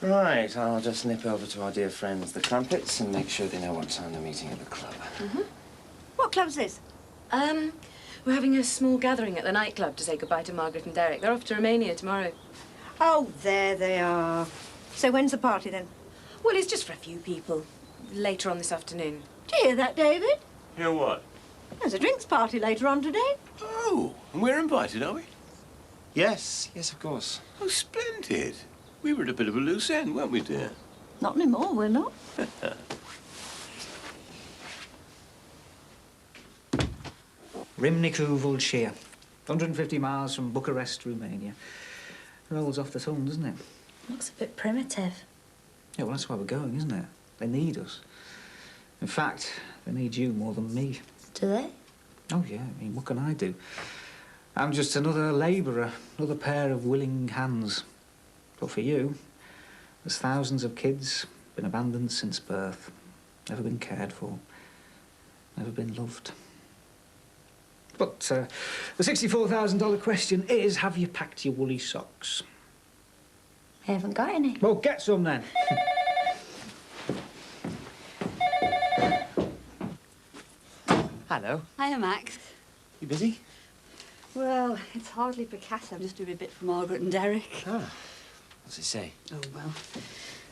Right, I'll just nip over to our dear friends, the Crumpets, and make sure they know what time they're meeting at the club. What club's this? We're having a small gathering at the nightclub to say goodbye to Margaret and Derek. They're off to Romania tomorrow. Oh, there they are. So when's the party, then? Well, it's just for a few people. Later on this afternoon. Do you hear that, David? Hear what? There's a drinks party later on today. Oh, and we're invited, are we? Yes, of course. Oh, splendid. We were at a bit of a loose end, weren't we, dear? Not anymore, we're not. Rymnicu Vulcea, 150 miles from Bucharest, Romania. Rolls off the tongue, doesn't it? Looks a bit primitive. Yeah, well, that's why we're going, isn't it? They need us. In fact, they need you more than me. Do they? Oh, yeah. I mean, what can I do? I'm just another labourer, another pair of willing hands. But for you, there's thousands of kids been abandoned since birth, never been cared for, never been loved. But the $64,000 question is, have you packed your woolly socks? I haven't got any. Well, get some then. Hello. Hiya, Max. You busy? Well, it's hardly Picasso. I'm just doing a bit for Margaret and Derek. Ah. What's it say? Oh, well,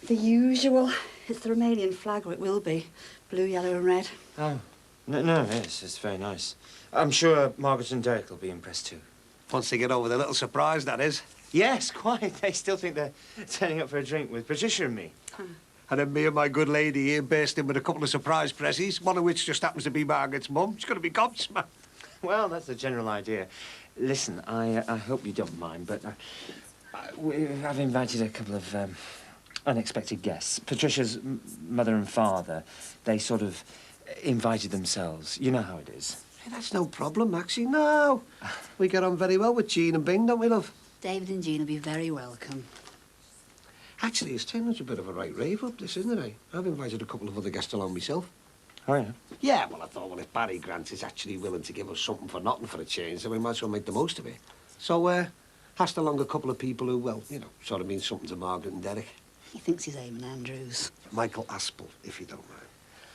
the usual. It's the Romanian flag, or it will be. Blue, yellow and red. Oh. No, yes, it's very nice. I'm sure Margaret and Derek will be impressed too. Once they get over the little surprise, that is. Yes, quite. They still think they're turning up for a drink with Patricia and me. And then me and my good lady here burst in with a couple of surprise presses, one of which just happens to be Margaret's mum. She's going to be gobsmacked. Well, that's the general idea. Listen, I hope you don't mind, but I've invited a couple of unexpected guests. Patricia's mother and father, they sort of invited themselves. You know how it is. Hey, that's no problem, Maxie. No. We get on very well with Jean and Bing, don't we, love? David and Jean will be very welcome. Actually, it's turned into a bit of a right rave up, this, isn't it? I've invited a couple of other guests along myself. Oh, yeah? Yeah, well, I thought, well, if Barry Grant is actually willing to give us something for nothing for a change, then we might as well make the most of it. So, asked along a couple of people who, well, you know, sort of means something to Margaret and Derek. He thinks he's Eamon Andrews. Michael Aspel, if you don't mind.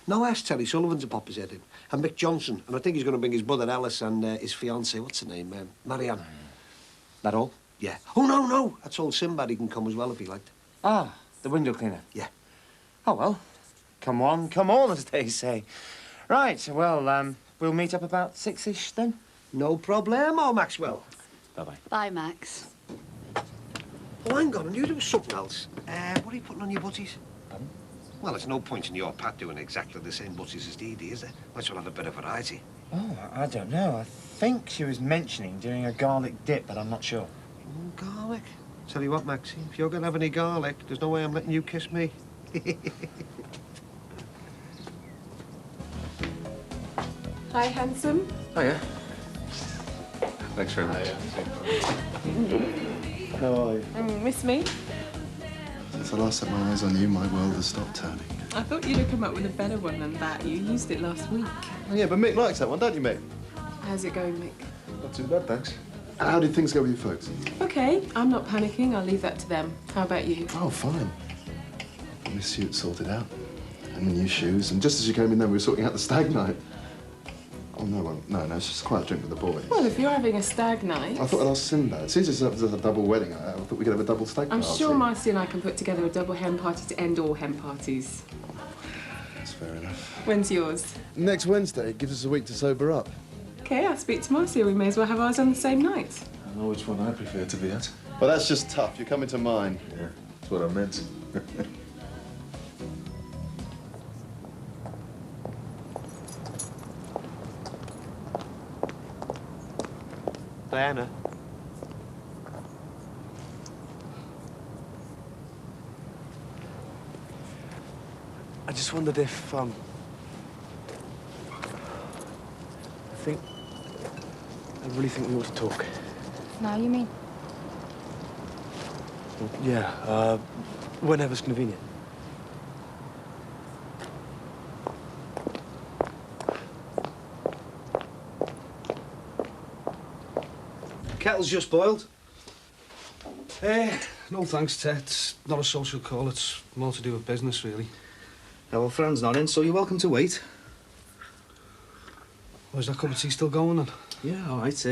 No, ask Terry Sullivan to pop his head in. And Mick Johnson. And I think he's going to bring his brother Ellis and his fiancée, what's her name, Marianne. That all? Yeah. Oh, no. I told Sinbad he can come as well if he liked. Ah, the window cleaner? Yeah. Oh, well, come on, come on, as they say. Right, well, we'll meet up about 6-ish then? No problemo, Maxwell. Bye-bye. Bye, Max. Oh, hang on, I knew there was something else. What are you putting on your butties? Pardon? Well, there's no point in your Pat doing exactly the same butties as Dee Dee, is there? Might as well have a bit of variety. Oh, I don't know. I think she was mentioning doing a garlic dip, but I'm not sure. Garlic? Tell you what, Maxie, if you're going to have any garlic, there's no way I'm letting you kiss me. Hi, handsome. Oh, yeah? Thanks very much. How are you? Miss me? Since I last set my eyes on you, my world has stopped turning. I thought you'd have come up with a better one than that. You used it last week. Oh, yeah, but Mick likes that one, don't you, Mick? How's it going, Mick? Not too bad, thanks. How did things go with you folks? Okay, I'm not panicking. I'll leave that to them. How about you? Oh, fine. Got my suit sorted out. And the new shoes. And just as you came in there, we were sorting out the stag night. Oh, no, it's just quite a drink with the boys. Well, if you're having a stag night... I thought I'd ask Sinbad. Since it's a double wedding, I thought we could have a double stag I'm party. sure Marcy and I can put together a double hen party to end all hen parties. That's fair enough. When's yours? Next Wednesday. It gives us a week to sober up. Okay, I'll speak to Marcy. We may as well have ours on the same night. I know which one I prefer to be at. Well, that's just tough. You're coming to mine. Yeah, that's what I meant. Diana. I just wondered if, I really think we ought to talk. Now you mean? Yeah, whenever's convenient. Kettle's just boiled. No thanks, Ted. It's not a social call. It's more to do with business, really. Yeah, well, Fran's not in, so you're welcome to wait. Oh, is that cup of tea still going then? Yeah, all right.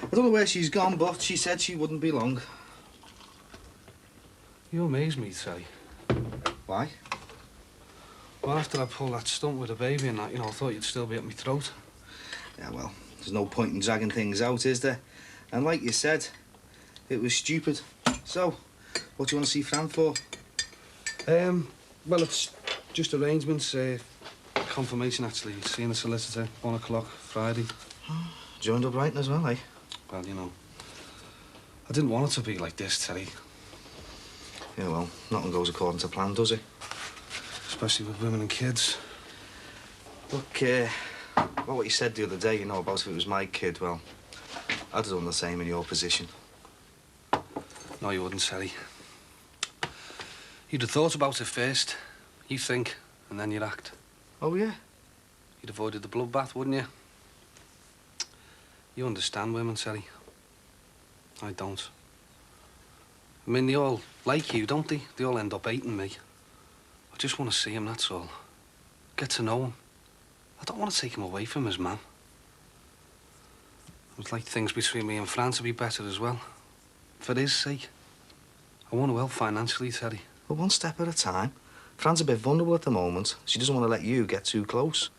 I don't know where she's gone, but she said she wouldn't be long. You amaze me, Sally. Why? Well, after I pulled that stunt with the baby and that, I thought you'd still be at my throat. Yeah, well, there's no point in dragging things out, is there? And like you said, it was stupid. So, what do you want to see Fran for? Well, it's just arrangements. Confirmation, actually. Seeing the solicitor, 1 o'clock, Friday. Joined up writing as well, eh? Well, I didn't want it to be like this, Terry. Yeah, well, nothing goes according to plan, does it? Especially with women and kids. Look, well, what you said the other day, about if it was my kid, well, I'd have done the same in your position. No, you wouldn't, Sally. You'd have thought about it first. You think, and then you'd act. Oh, yeah? You'd avoided the bloodbath, wouldn't you? You understand women, Sally. I don't. I mean, they all like you, don't they? They all end up hating me. I just want to see him, that's all. Get to know him. I don't want to take him away from his man. I'd like things between me and Fran to be better as well. For his sake. I want to help financially, Terry. Well, one step at a time. Fran's a bit vulnerable at the moment. She doesn't want to let you get too close.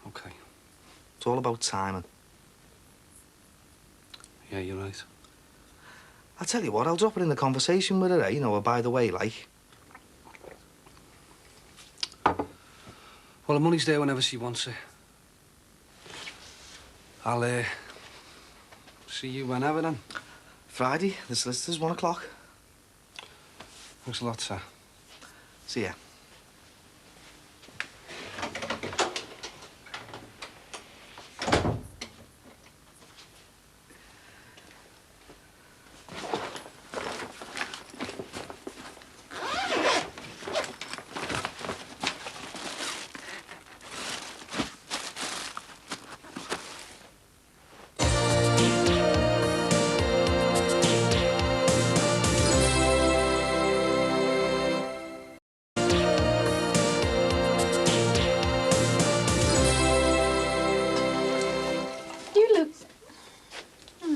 Okay. It's all about timing. Yeah, you're right. I'll tell you what, I'll drop it in the conversation with her, a by the way, like. Well, the money's there whenever she wants it. I'll, see you whenever, then. Friday, the solicitor's 1 o'clock. Thanks a lot, sir. See ya.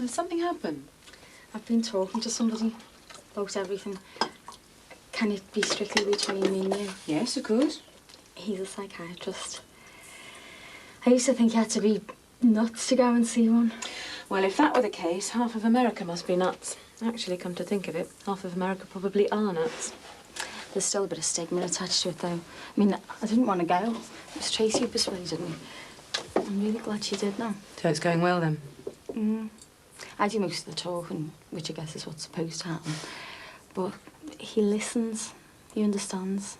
Something happened? I've been talking to somebody about everything. Can it be strictly between me and you? Yes, of course. He's a psychiatrist. I used to think you had to be nuts to go and see one. Well, if that were the case, half of America must be nuts. Actually, come to think of it, half of America probably are nuts. There's still a bit of stigma attached to it, though. I mean, I didn't want to go. It was Tracy who persuaded me. I'm really glad she did now. So it's going well, then? I do most of the talking, which I guess is what's supposed to happen. But he listens. He understands.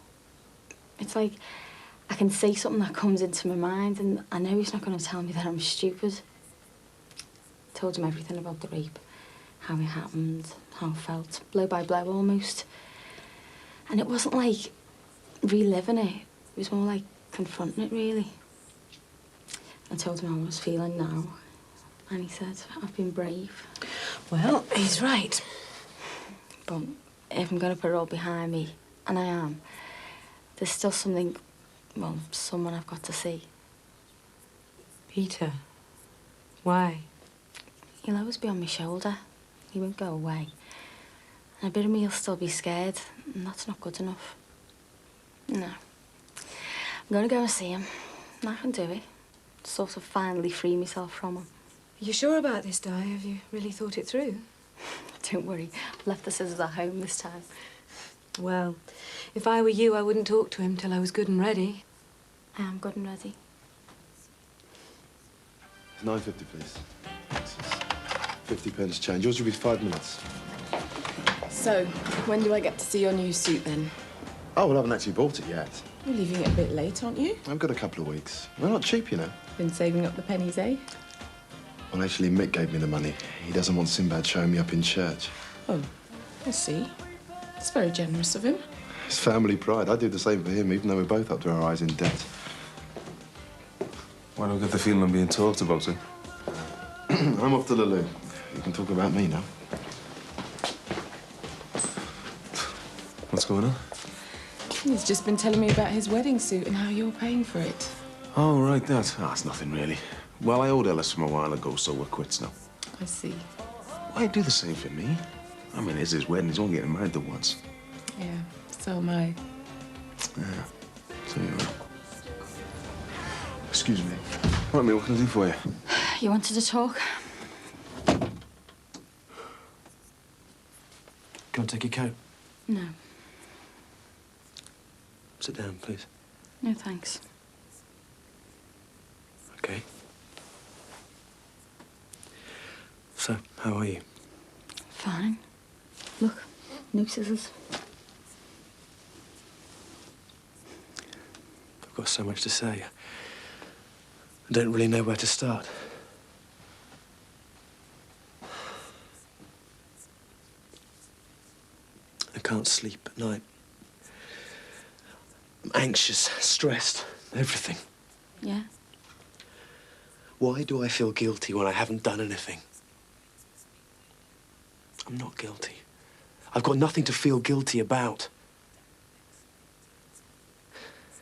It's like I can say something that comes into my mind, and I know he's not going to tell me that I'm stupid. I told him everything about the rape, how it happened, how I felt, blow by blow almost. And it wasn't like reliving it. It was more like confronting it, really. I told him how I was feeling now. And he said, I've been brave. Well, he's right. But if I'm going to put it all behind me, and I am, there's still something, well, someone I've got to see. Peter. Why? He'll always be on my shoulder. He won't go away. And a bit of me will still be scared, and that's not good enough. No. I'm going to go and see him, and I can do it. Sort of finally free myself from him. Are you sure about this, Di? Have you really thought it through? Don't worry, I've left the scissors at home this time. Well, if I were you, I wouldn't talk to him till I was good and ready. I am good and ready. 9.50, please. 50 pence change. Yours will be 5 minutes. So, when do I get to see your new suit then? Oh, well, I haven't actually bought it yet. You're leaving it a bit late, aren't you? I've got a couple of weeks. They're not cheap, you know. Been saving up the pennies, eh? Well, actually, Mick gave me the money. He doesn't want Sinbad showing me up in church. Oh, I see. It's very generous of him. It's family pride. I do the same for him, even though we're both up to our eyes in debt. Why do I get the feeling I'm being talked about, eh? I'm off to the loo. You can talk about me now. What's going on? He's just been telling me about his wedding suit and how you're paying for it. Oh, right, that. Ah, it's nothing, really. Well, I owed Ellis from a while ago, so we're quits now. I see. Why do the same for me? I mean, it's his wedding. He's only getting married the once. Yeah, so am I. Yeah, so you are. Excuse me. Right, mate, what can I do for you? You wanted to talk? Go and take your coat. No. Sit down, please. No, thanks. Okay. So, how are you? Fine. Look, no scissors. I've got so much to say. I don't really know where to start. I can't sleep at night. I'm anxious, stressed, everything. Yeah? Why do I feel guilty when I haven't done anything? I'm not guilty. I've got nothing to feel guilty about.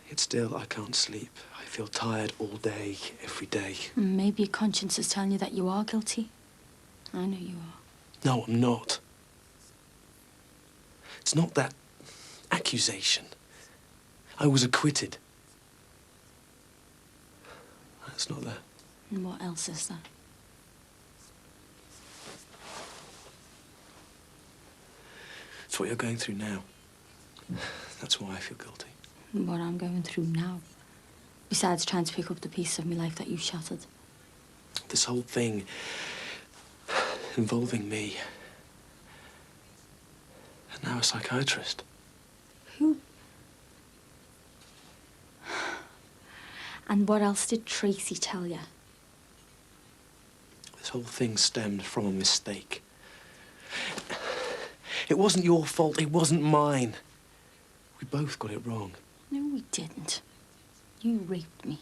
Yet still, I can't sleep. I feel tired all day, every day. Maybe your conscience is telling you that you are guilty. I know you are. No, I'm not. It's not that accusation. I was acquitted. It's not that. And what else is there? It's what you're going through now. That's why I feel guilty. And what I'm going through now. Besides trying to pick up the pieces of my life that you shattered. This whole thing involving me. And now a psychiatrist. Who? And what else did Tracy tell you? This whole thing stemmed from a mistake. It wasn't your fault, it wasn't mine. We both got it wrong. No, we didn't. You raped me.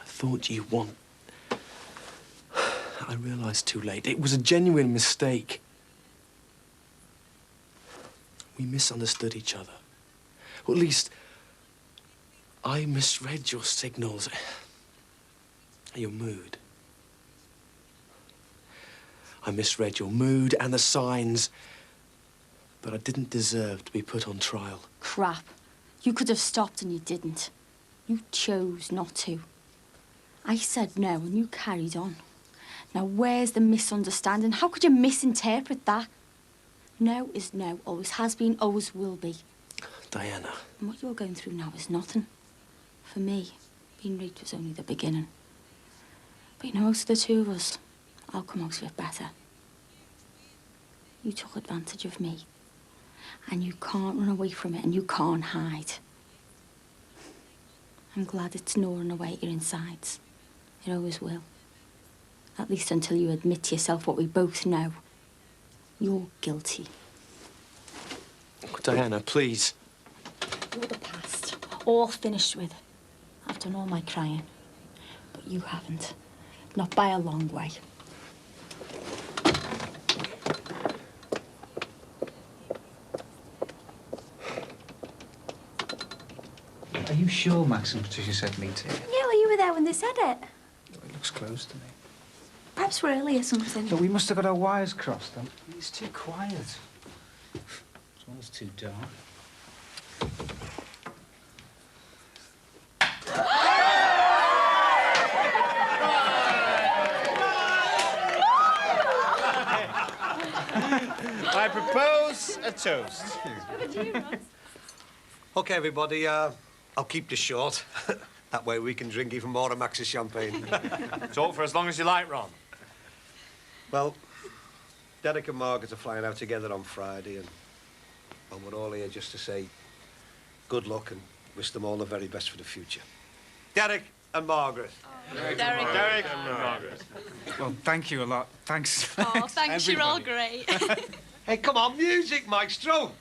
I thought you want... I realised too late. It was a genuine mistake. We misunderstood each other. Or at least, I misread your signals, your mood. I misread your mood and the signs, but I didn't deserve to be put on trial. Crap. You could have stopped and you didn't. You chose not to. I said no and you carried on. Now where's the misunderstanding? How could you misinterpret that? No is no, always has been, always will be. Diana. And what you're going through now is nothing. For me, being raped was only the beginning. But you know, most of the two of us, I'll come out of it better. You took advantage of me. And you can't run away from it and you can't hide. I'm glad it's gnawing away at your insides. It always will. At least until you admit to yourself what we both know. You're guilty. Diana, please. You're the past. All finished with. I've done all my crying. But you haven't. Not by a long way. Are you sure Max and Patricia said meet here? Yeah, well, you were there when they said it. It looks close to me. Perhaps we're early or something. But we must have got our wires crossed, then. It's too quiet. As well as too dark. I propose a toast. OK, everybody, I'll keep this short. That way we can drink even more of Max's champagne. Talk for as long as you like, Ron. Well, Derek and Margaret are flying out together on Friday, and well, we're all here just to say good luck and wish them all the very best for the future. Derek and Margaret. Derek and Margaret. Well, thank you a lot. Thanks. Oh, thanks, you're all great. Hey, come on, music, maestro.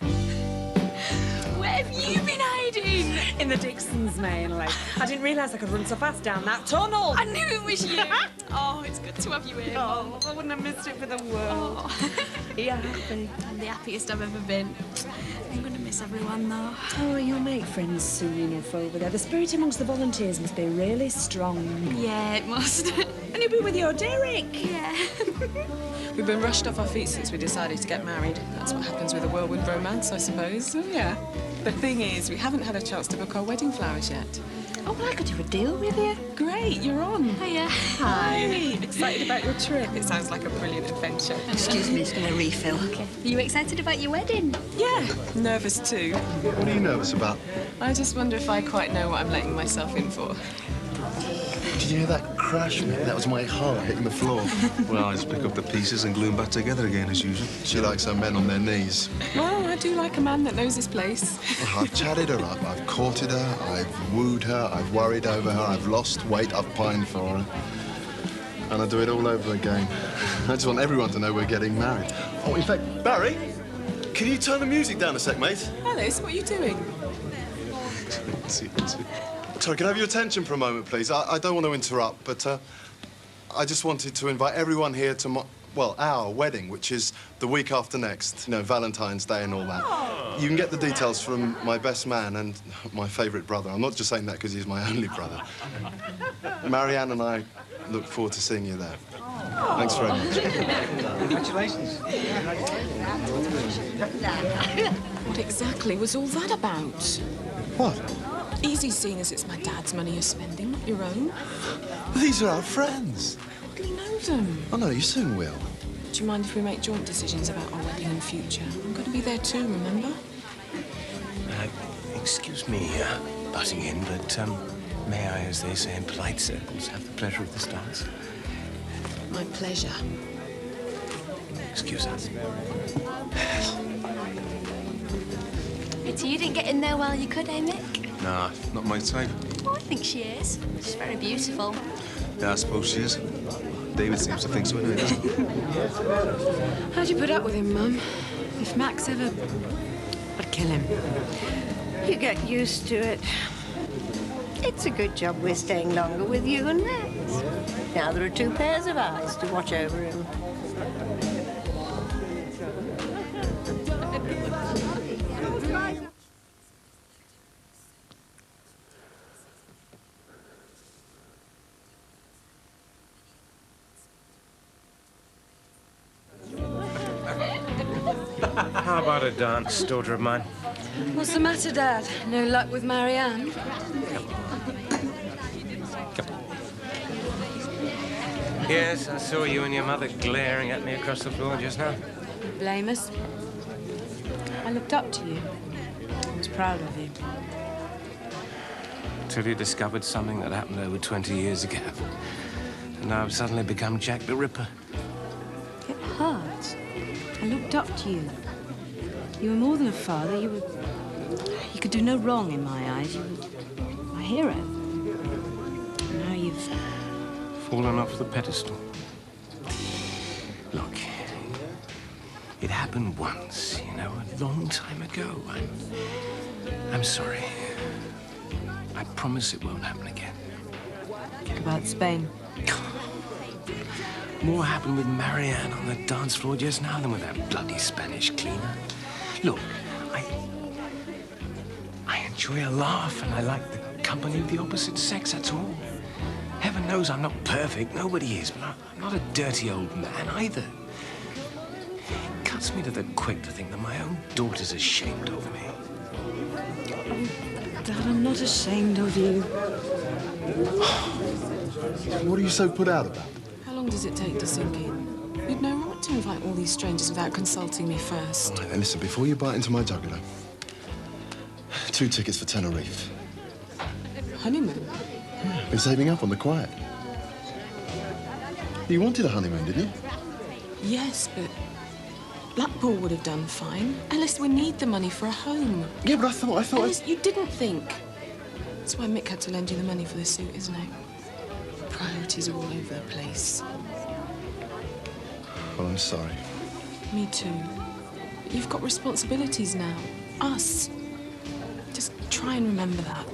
Where have you been hiding? In the Dixons, mainly. I didn't realise I could run so fast down that tunnel. I knew it was you. Oh, it's good to have you here. Oh, I wouldn't have missed it for the world. Oh. Are you happy? I'm the happiest I've ever been. I'm going to miss everyone, though. Oh, you'll make friends soon enough over there. The spirit amongst the volunteers must be really strong. Yeah, it must. And you'll be with your Derek. Yeah. We've been rushed off our feet since we decided to get married. That's what happens with a whirlwind romance, I suppose. Oh, yeah. The thing is, we haven't had a chance to book our wedding flowers yet. Oh, well, I could do a deal with you. Great, you're on. Hiya. Hi. Excited about your trip? It sounds like a brilliant adventure. Excuse me, it's going to refill. Okay. Are you excited about your wedding? Yeah, nervous too. What are you nervous about? I just wonder if I quite know what I'm letting myself in for. Did you hear that crash, mate? That was my heart hitting the floor. Well, I just pick up the pieces and glue them back together again, as usual. She likes her men on their knees. Well, I do like a man that knows his place. I've chatted her up, I've courted her, I've wooed her, I've worried over her, I've lost weight, I've pined for her. And I do it all over again. I just want everyone to know we're getting married. Oh, in fact, Barry, can you turn the music down a sec, mate? Alice, what are you doing? Sorry, can I have your attention for a moment, please? I don't want to interrupt, but I just wanted to invite everyone here to our wedding, which is the week after next. You know, Valentine's Day and all that. Oh. You can get the details from my best man and my favourite brother. I'm not just saying that because he's my only brother. Marianne and I look forward to seeing you there. Thanks very much. Congratulations. What exactly was all that about? What? Easy, seeing as it's my dad's money you're spending, not your own. These are our friends. Do you know them? Oh, no, you soon will. Do you mind if we make joint decisions about our wedding and future? I'm going to be there too, remember? Excuse me, butting in, but may I, as they say in polite circles, have the pleasure of this dance? My pleasure. Excuse us. Pity you didn't get in there while you could, eh, Mick? Nah, not my type. Oh, I think she is. She's very beautiful. Yeah, I suppose she is. David seems to think so anyway, doesn't he? How'd you put up with him, Mum? If Max ever... I'd kill him. You get used to it. It's a good job we're staying longer with you and Max. Now there are two pairs of eyes to watch over him. How about a dance, daughter of mine? What's the matter, Dad? No luck with Marianne? Yes, I saw you and your mother glaring at me across the floor just now. Blame us. I looked up to you. I was proud of you. Till you discovered something that happened over 20 years ago. And now I've suddenly become Jack the Ripper. It hurts. I looked up to you. You were more than a father. You could do no wrong in my eyes. You were my hero. Now you've... fallen off the pedestal. Look, it happened once, you know, a long time ago. I'm sorry. I promise it won't happen again. What about Spain? More happened with Marianne on the dance floor just now than with that bloody Spanish cleaner. Look, I enjoy a laugh and I like the company of the opposite sex, that's all. Heaven knows I'm not perfect, nobody is, but I'm not a dirty old man either. It cuts me to the quick to think that my own daughter's ashamed of me. Oh, Dad, I'm not ashamed of you. What are you so put out about? How long does it take to sink in? You'd no right to invite all these strangers without consulting me first. All right, then listen, before you bite into my jugular, 2 tickets for Tenerife. Honeymoon? Been saving up on the quiet. You wanted a honeymoon, didn't you? Yes, but Blackpool would have done fine. Ellis, we need the money for a home. Yeah, but I thought... Ellis, you didn't think. That's why Mick had to lend you the money for the suit, isn't it? Priorities are all over the place. Well, I'm sorry. Me too. But you've got responsibilities now. Us. Just try and remember that.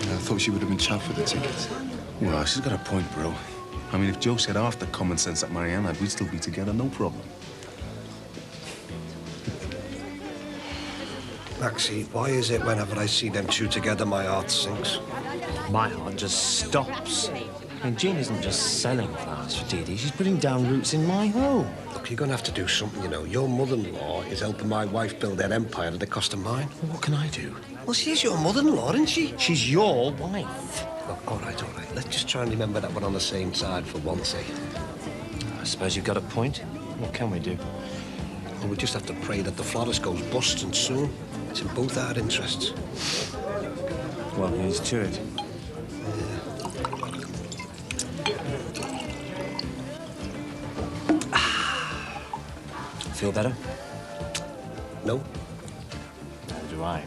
I thought she would have been chuffed with the tickets. Well, she's got a point, bro. I mean, if Joe said half the common sense that Marianne had, we'd still be together, no problem. Maxie, why is it whenever I see them two together, my heart sinks? My heart just stops. I mean, Jean isn't just selling flowers for Dee Dee, she's putting down roots in my home. Look, you're going to have to do something, you know. Your mother-in-law is helping my wife build their empire at the cost of mine. Well, what can I do? Well, she's your mother-in-law, isn't she? She's your wife. Look, all right. Let's just try and remember that we're on the same side for once, eh? I suppose you've got a point. What can we do? Well, we just have to pray that the florist goes bust and soon. It's in both our interests. Well, here's to it. Feel better? No. Neither do I.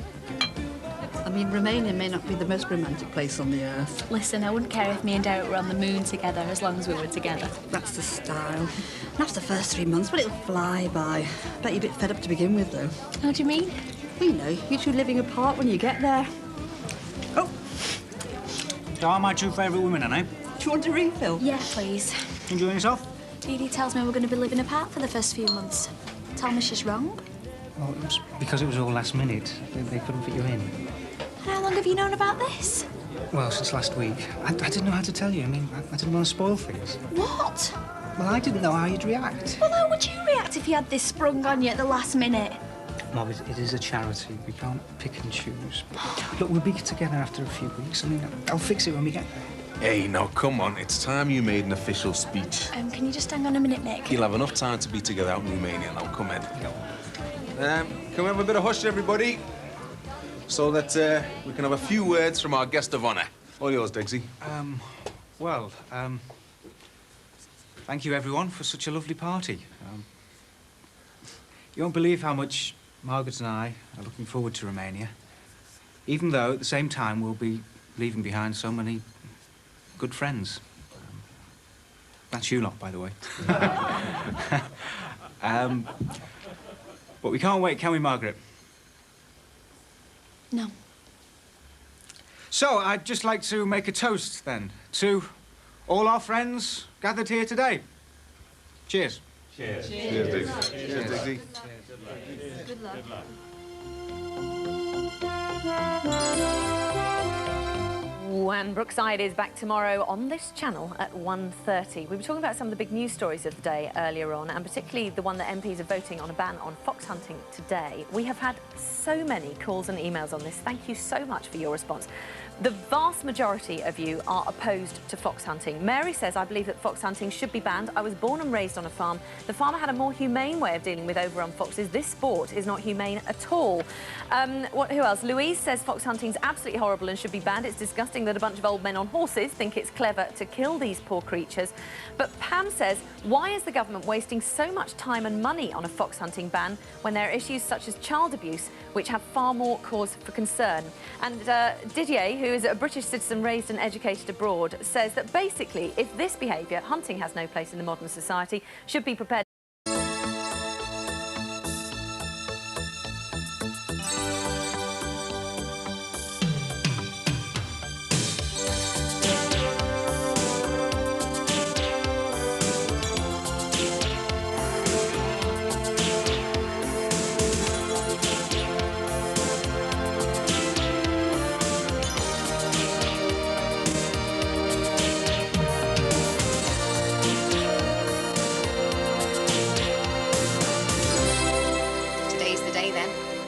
I mean, Romania may not be the most romantic place on the earth. Listen, I wouldn't care if me and Derek were on the moon together as long as we were together. That's the style. Perhaps the first 3 months, but it'll fly by. Bet you're a bit fed up to begin with, though. How do you mean? You know, you two living apart when you get there. Oh! So are my 2 favourite women, Annie? Do you want a refill? Yeah, please. Enjoying yourself? Dee Dee tells me we're going to be living apart for the first few months. Tell me she's wrong. Well, it was because it was all last minute. They couldn't fit you in. And how long have you known about this? Well, since last week. I didn't know how to tell you. I mean, I didn't want to spoil things. What? Well, I didn't know how you'd react. Well, how would you react if you had this sprung on you at the last minute? Mom, it is a charity. We can't pick and choose. Look, we'll be together after a few weeks. I mean, I'll fix it when we get there. Hey, now, come on. It's time you made an official speech. Can you just hang on a minute, Mick? You'll have enough time to be together out in Romania. Now, come in. Can we have a bit of hush, everybody? So that we can have a few words from our guest of honour. All yours, Diggsy. Thank you, everyone, for such a lovely party. You won't believe how much Margaret and I are looking forward to Romania, even though, at the same time, we'll be leaving behind so many good friends. That's you lot, by the way. But we can't wait, can we, Margaret? No. So, I'd just like to make a toast, then, to all our friends gathered here today. Cheers. Cheers. Cheers, Diggsy. Cheers, Diggsy. Good luck. And Brookside is back tomorrow on this channel at 1:30. We were talking about some of the big news stories of the day earlier on, and particularly the one that MPs are voting on a ban on fox hunting today. We have had so many calls and emails on this. Thank you so much for your response. The vast majority of you are opposed to fox hunting. Mary says, I believe that fox hunting should be banned. I was born and raised on a farm. The farmer had a more humane way of dealing with overrun foxes. This sport is not humane at all. Who else? Louise says fox hunting is absolutely horrible and should be banned. It's disgusting that a bunch of old men on horses think it's clever to kill these poor creatures. But Pam says, why is the government wasting so much time and money on a fox hunting ban when there are issues such as child abuse, which have far more cause for concern? And Didier, who is a British citizen raised and educated abroad, says that basically, if this behaviour, hunting has no place in the modern society, should be prepared.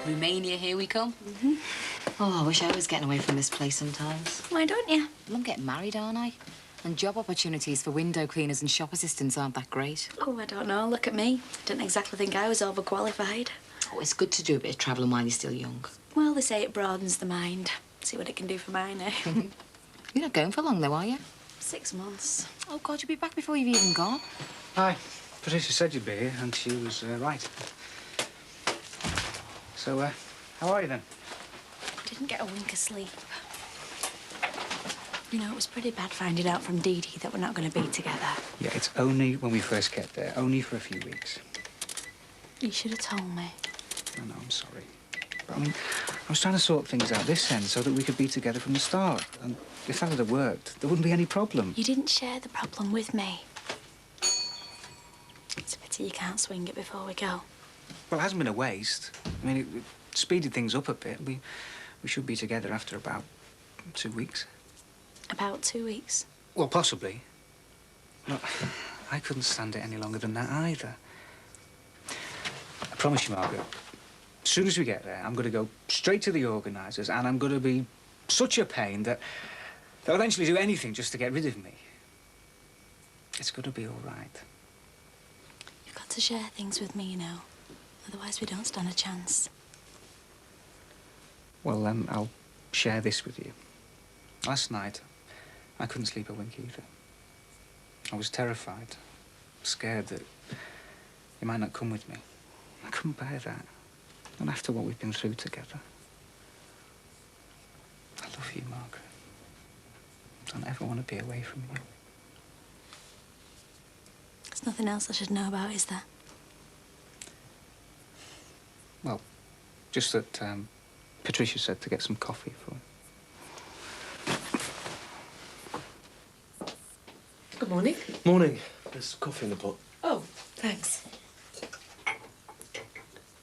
Romania, here we come. Oh, I wish I was getting away from this place sometimes. Why don't you? Well, I'm getting married, aren't I? And job opportunities for window cleaners and shop assistants aren't that great. Oh, I don't know. Look at me. Didn't exactly think I was overqualified. Oh, it's good to do a bit of travelling while you're still young. Well, they say it broadens the mind. See what it can do for mine, eh? You're not going for long, though, are you? 6 months. Oh, God, you'll be back before you've even gone. Hi. Patricia said you'd be here, and she was right. So, how are you then? Didn't get a wink of sleep. You know, it was pretty bad finding out from Dee Dee that we're not going to be together. Yeah, it's only when we first get there. Only for a few weeks. You should have told me. I know, I'm sorry. But, I mean, I was trying to sort things out this end so that we could be together from the start. And if that had worked, there wouldn't be any problem. You didn't share the problem with me. It's a pity you can't swing it before we go. Well, it hasn't been a waste. I mean, it speeded things up a bit. We should be together after about 2 weeks. About 2 weeks. Well, possibly. No, I couldn't stand it any longer than that either. I promise you, Margaret, as soon as we get there, I'm going to go straight to the organisers and I'm going to be such a pain that they'll eventually do anything just to get rid of me. It's going to be all right. You've got to share things with me, you know. Otherwise, we don't stand a chance. Well, I'll share this with you. Last night, I couldn't sleep a wink either. I was terrified, scared that you might not come with me. I couldn't bear that. Not after what we've been through together. I love you, Margaret. I don't ever want to be away from you. There's nothing else I should know about, is there? Well, just that Patricia said to get some coffee for him. Good morning. Morning. There's coffee in the pot. Oh, thanks.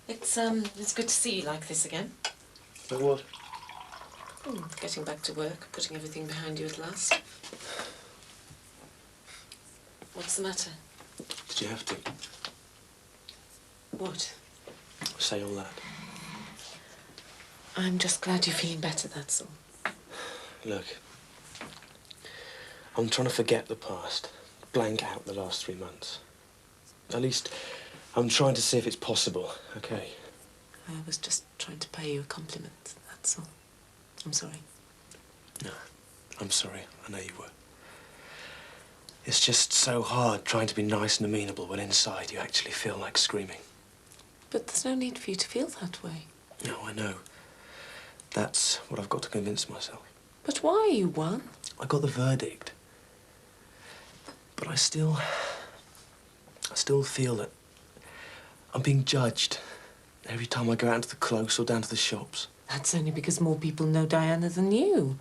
It's good to see you like this again. Like what? Getting back to work, putting everything behind you at last. What's the matter? Did you have to What? say all that? I'm just glad you're feeling better, that's all. Look, I'm trying to forget the past, blank out the last 3 months. At least I'm trying to see if it's possible, okay? I was just trying to pay you a compliment, that's all. I'm sorry. No, I'm sorry. I know you were. It's just so hard trying to be nice and amenable when inside you actually feel like screaming. But there's no need for you to feel that way. No, I know. That's what I've got to convince myself. But why, you won? I got the verdict. But I still feel that I'm being judged every time I go out into the close or down to the shops. That's only because more people know Diana than you.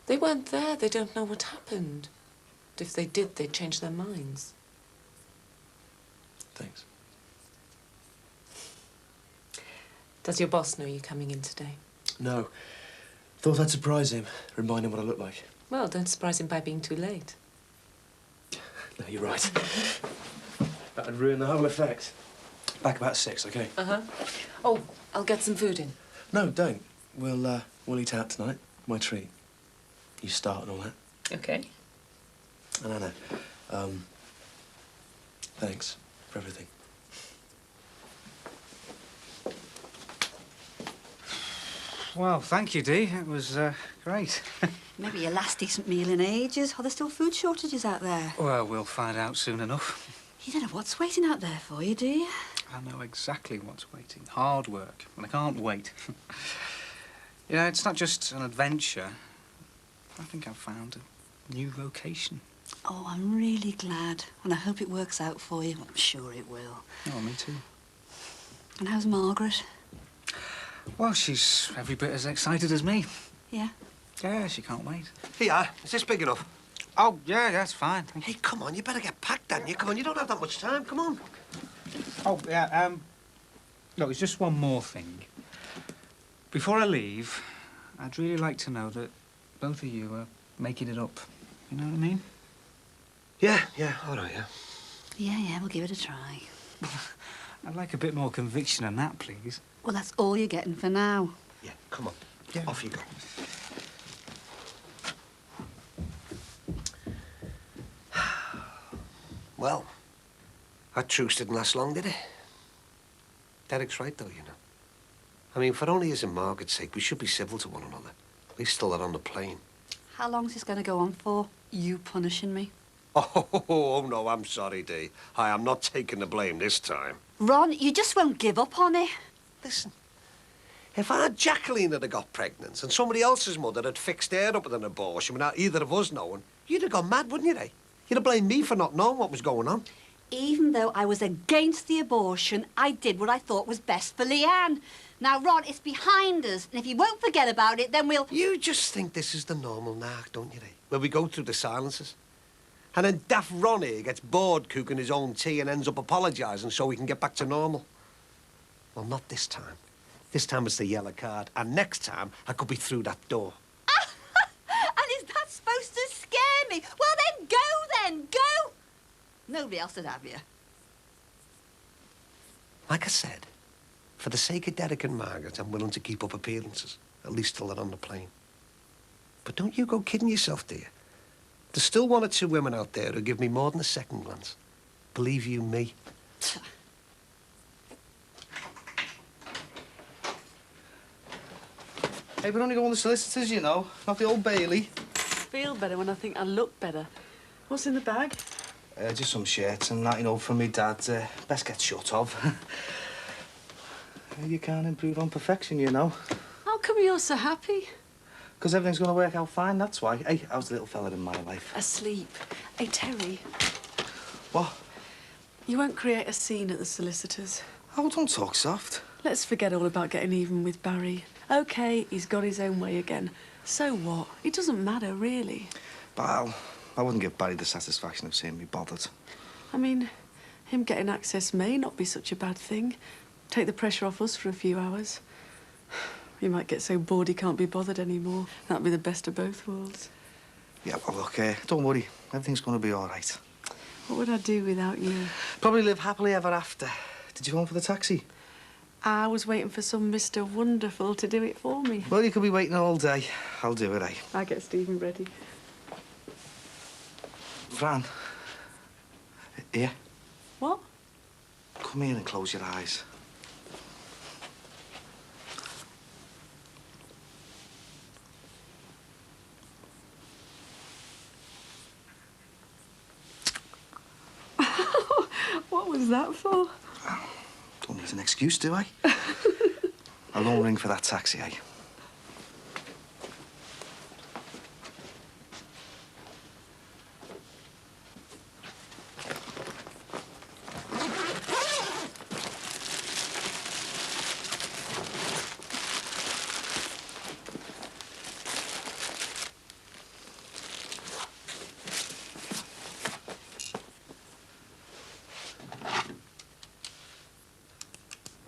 They weren't there, they don't know what happened. But if they did, they'd change their minds. Thanks. Does your boss know you're coming in today? No. Thought I'd surprise him, remind him what I look like. Well, don't surprise him by being too late. No, you're right. That'd ruin the whole effect. Back about 6, okay? Uh-huh. Oh, I'll get some food in. No, don't. We'll eat out tonight. My treat. You start and all that. Okay. And Anna, thanks for everything. Well, thank you, Dee. It was great. Maybe your last decent meal in ages. Are there still food shortages out there? Well, we'll find out soon enough. You don't know what's waiting out there for you, do you? I know exactly what's waiting. Hard work. And I can't wait. You know, it's not just an adventure. I think I've found a new vocation. Oh, I'm really glad. And I hope it works out for you. I'm sure it will. Oh, me too. And how's Margaret? Well, she's every bit as excited as me. Yeah? Yeah, she can't wait. Here, is this big enough? Oh, yeah, that's fine. Thank you. Hey, come on, you better get packed, don't you? Come on, you don't have that much time. Come on. Oh, yeah, look, it's just one more thing. Before I leave, I'd really like to know that both of you are making it up. You know what I mean? Yeah, all right, yeah. Yeah, we'll give it a try. I'd like a bit more conviction than that, please. Well, that's all you're getting for now. Yeah, come on. Yeah. Off you go. Well, that truce didn't last long, did it? Derek's right, though, you know. I mean, for only his and Margaret's sake, we should be civil to one another. At least till they're on the plane. How long's this going to go on for? You punishing me? Oh, no, I'm sorry, Dee. I am not taking the blame this time. Ron, you just won't give up on it. Listen, if Aunt Jacqueline had got pregnant and somebody else's mother had fixed her up with an abortion without either of us knowing, you'd have gone mad, wouldn't you, eh? You'd have blamed me for not knowing what was going on. Even though I was against the abortion, I did what I thought was best for Leanne. Now, Ron, it's behind us, and if you won't forget about it, then we'll... You just think this is the normal narc, don't you, eh? Where we go through the silences. And then daft Ron here gets bored cooking his own tea and ends up apologising so he can get back to normal. Well, not this time. This time it's the yellow card, and next time I could be through that door. And is that supposed to scare me? Well, then go, go! Nobody else would have you. Like I said, for the sake of Derek and Margaret, I'm willing to keep up appearances, at least till they're on the plane. But don't you go kidding yourself, dear. There's still one or two women out there who give me more than a second glance. Believe you me. Hey, we're only going to solicitors, you know, not the Old Bailey. Feel better when I think I look better. What's in the bag? Just some shirts and that, you know, from me dad. Best get shut of. You can't improve on perfection, you know. How come you're so happy? Because everything's going to work out fine, that's why. Hey, how's the little fella in my life? Asleep. Hey, Terry. What? You won't create a scene at the solicitors. Oh, don't talk soft. Let's forget all about getting even with Barry. OK, he's got his own way again. So what? It doesn't matter, really. But I wouldn't give Barry the satisfaction of seeing me bothered. I mean, him getting access may not be such a bad thing. Take the pressure off us for a few hours. He might get so bored he can't be bothered anymore. That'd be the best of both worlds. Yeah, well, look, don't worry. Everything's going to be all right. What would I do without you? Probably live happily ever after. Did you phone for the taxi? I was waiting for some Mr. Wonderful to do it for me. Well, you could be waiting all day. I'll do it, eh? I'll get Stephen ready. Fran. Here. What? Come here and close your eyes. What was that for? Don't need an excuse, do I? I won't ring for that taxi, eh?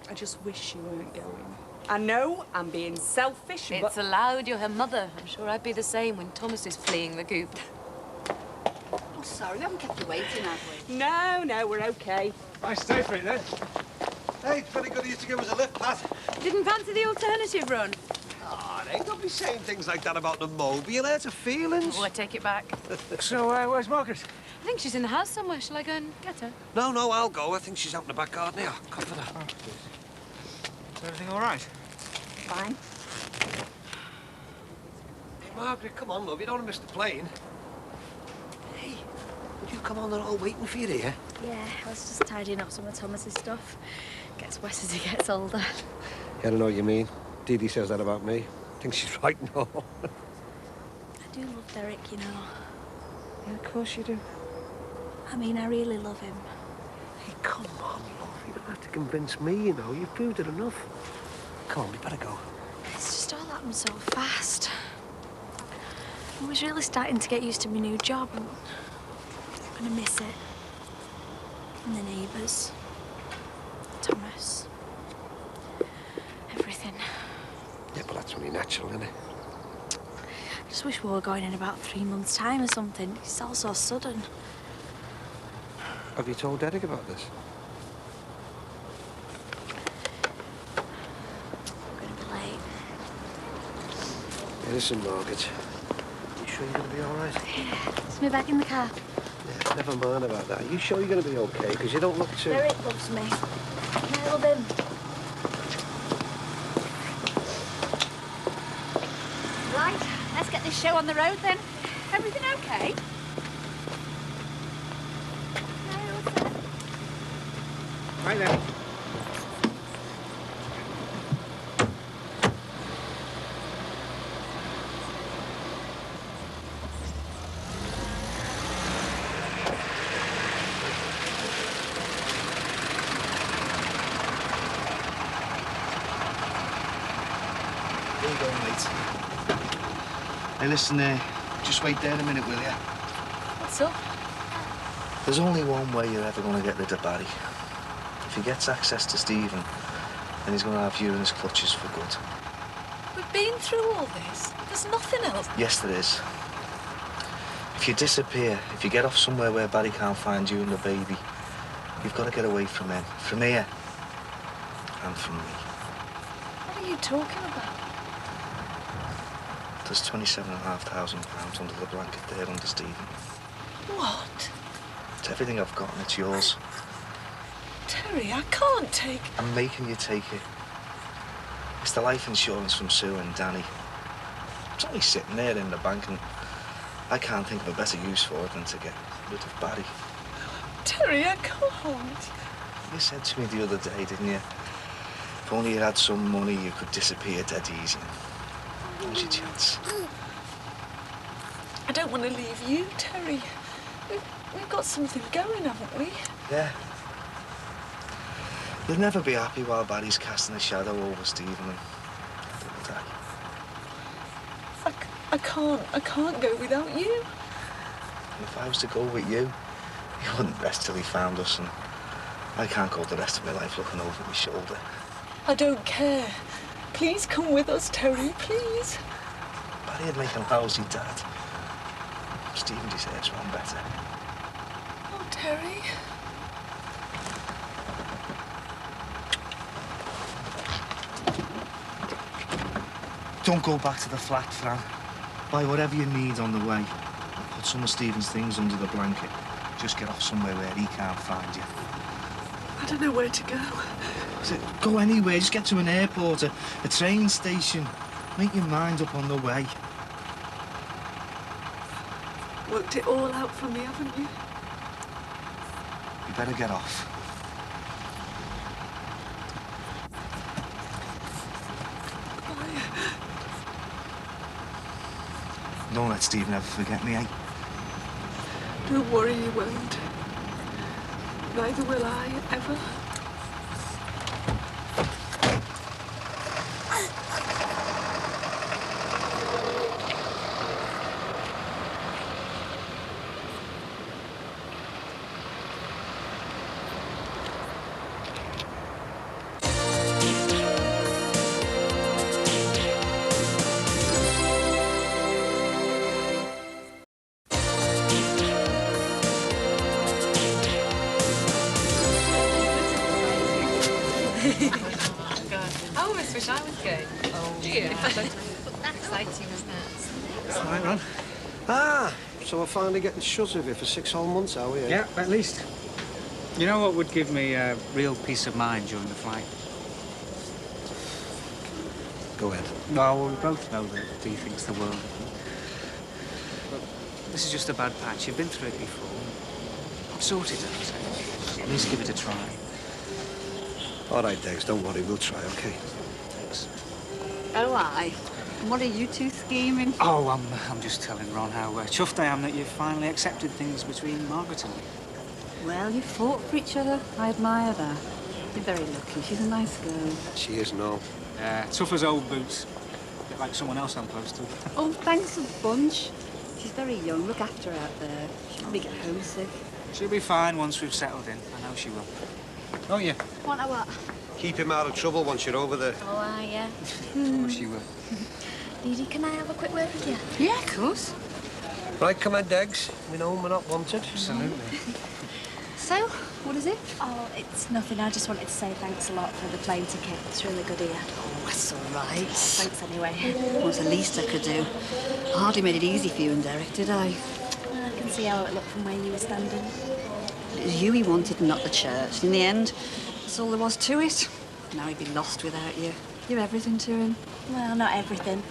I just wish you weren't going. I know I'm being selfish, but... It's allowed. You're her mother. I'm sure I'd be the same when Thomas is fleeing the coop. Oh, sorry, we haven't kept you waiting, have we? No, we're OK. I stay for it, then. Hey, it's very good of you to give us a lift, Pat. Didn't fancy the alternative run? Oh, they don't be saying things like that about the mobile. It's a feelings. Oh, I take it back. So, where's Margaret? I think she's in the house somewhere. Shall I go and get her? No, I'll go. I think she's out in the back garden here. Come for that. Is everything all right? Fine. Hey, Margaret, come on, love. You don't want to miss the plane. Hey, would you come on? They're all waiting for you here. Yeah, I was just tidying up some of Thomas's stuff. Gets worse as he gets older. Yeah, I don't know what you mean. Dee Dee says that about me. I think she's right now. I do love Derek, you know. Yeah, of course you do. I mean, I really love him. Hey, come on, love. You don't have to convince me, you know. You've proved it enough. Come on, we better go. It's just all happened so fast. I was really starting to get used to my new job. I'm gonna miss it. And the neighbours. Thomas. Everything. Yeah, but that's only natural, isn't it? I just wish we were going in about 3 months' time or something. It's all so sudden. Have you told Derek about this? I'm gonna be late. Listen, Margaret. You sure you're going to be all right? It's me back in the car. Yeah, never mind about that. Are you sure you're going to be okay? Because you don't look too... Derek loves me. Nailed him. Right, let's get this show on the road then. Everything okay? Right then. There you go, mate. Hey, listen, just wait there a minute, will you? What's up? There's only one way you're ever going to get rid of Barry. If he gets access to Stephen, then he's going to have you in his clutches for good. We've been through all this. There's nothing else. Yes, there is. If you disappear, if you get off somewhere where Barry can't find you and the baby, you've got to get away from him. From here. And from me. What are you talking about? There's £27,500 under the blanket there under Stephen. What? It's everything I've got and it's yours. Terry, I can't take... I'm making you take it. It's the life insurance from Sue and Danny. It's only sitting there in the bank and I can't think of a better use for it than to get rid of Barry. Terry, I can't. You said to me the other day, didn't you? If only you had some money, you could disappear dead easy. Now's your chance. I don't want to leave you, Terry. We've got something going, haven't we? Yeah. You'll never be happy while Barry's casting a shadow over Stephen and little Dad. I can't go without you. And if I was to go with you, he wouldn't rest till he found us, and I can't go the rest of my life looking over my shoulder. I don't care. Please come with us, Terry, please. Barry'd make a lousy dad. Stephen deserves one better. Oh, Terry. Don't go back to the flat, Fran. Buy whatever you need on the way. Put some of Stephen's things under the blanket. Just get off somewhere where he can't find you. I don't know where to go. Go anywhere. Just get to an airport, a train station. Make your mind up on the way. Worked it all out for me, haven't you? You better get off. Don't let Stephen ever forget me, eh? Don't worry, you won't. Neither will I, ever. I almost wish I was going. Oh, do you? That's exciting, isn't it? All right, Ron. Ah, so we're finally getting shut of you for 6 whole months, are we? Eh? Yeah, at least. You know what would give me a real peace of mind during the flight? Go ahead. Well, we both know that Dee thinks the world of me. But this is just a bad patch. You've been through it before. I've sorted it out, so at least give it a try. All right, Dex, don't worry. We'll try, OK? Thanks. Oh, aye. And what are you two scheming? Oh, I'm just telling Ron how chuffed I am that you've finally accepted things between Margaret and me. Well, you fought for each other. I admire that. You're very lucky. She's a nice girl. She is, no. Tough as old boots. A bit like someone else I'm close to. Oh, thanks a bunch. She's very young. Look after her out there. She'll be get homesick. She'll be fine once we've settled in. I know she will. Oh, yeah. Want a what? Keep him out of trouble once you're over there. Oh, yeah. Oh, she will. Dee Dee, can I have a quick word with you? Yeah, of course. Right, come on, Degs. We know we're not wanted. Absolutely. So, what is it? Oh, it's nothing. I just wanted to say thanks a lot for the plane ticket. It's really good of you. Oh, that's all right. Thanks anyway. Well, it's the least I could do. I hardly made it easy for you and Derek, did I? Well, I can see how it looked from where you were standing. It was you he wanted and not the church. In the end, that's all there was to it. Now he'd be lost without you. You're everything to him. Well, not everything.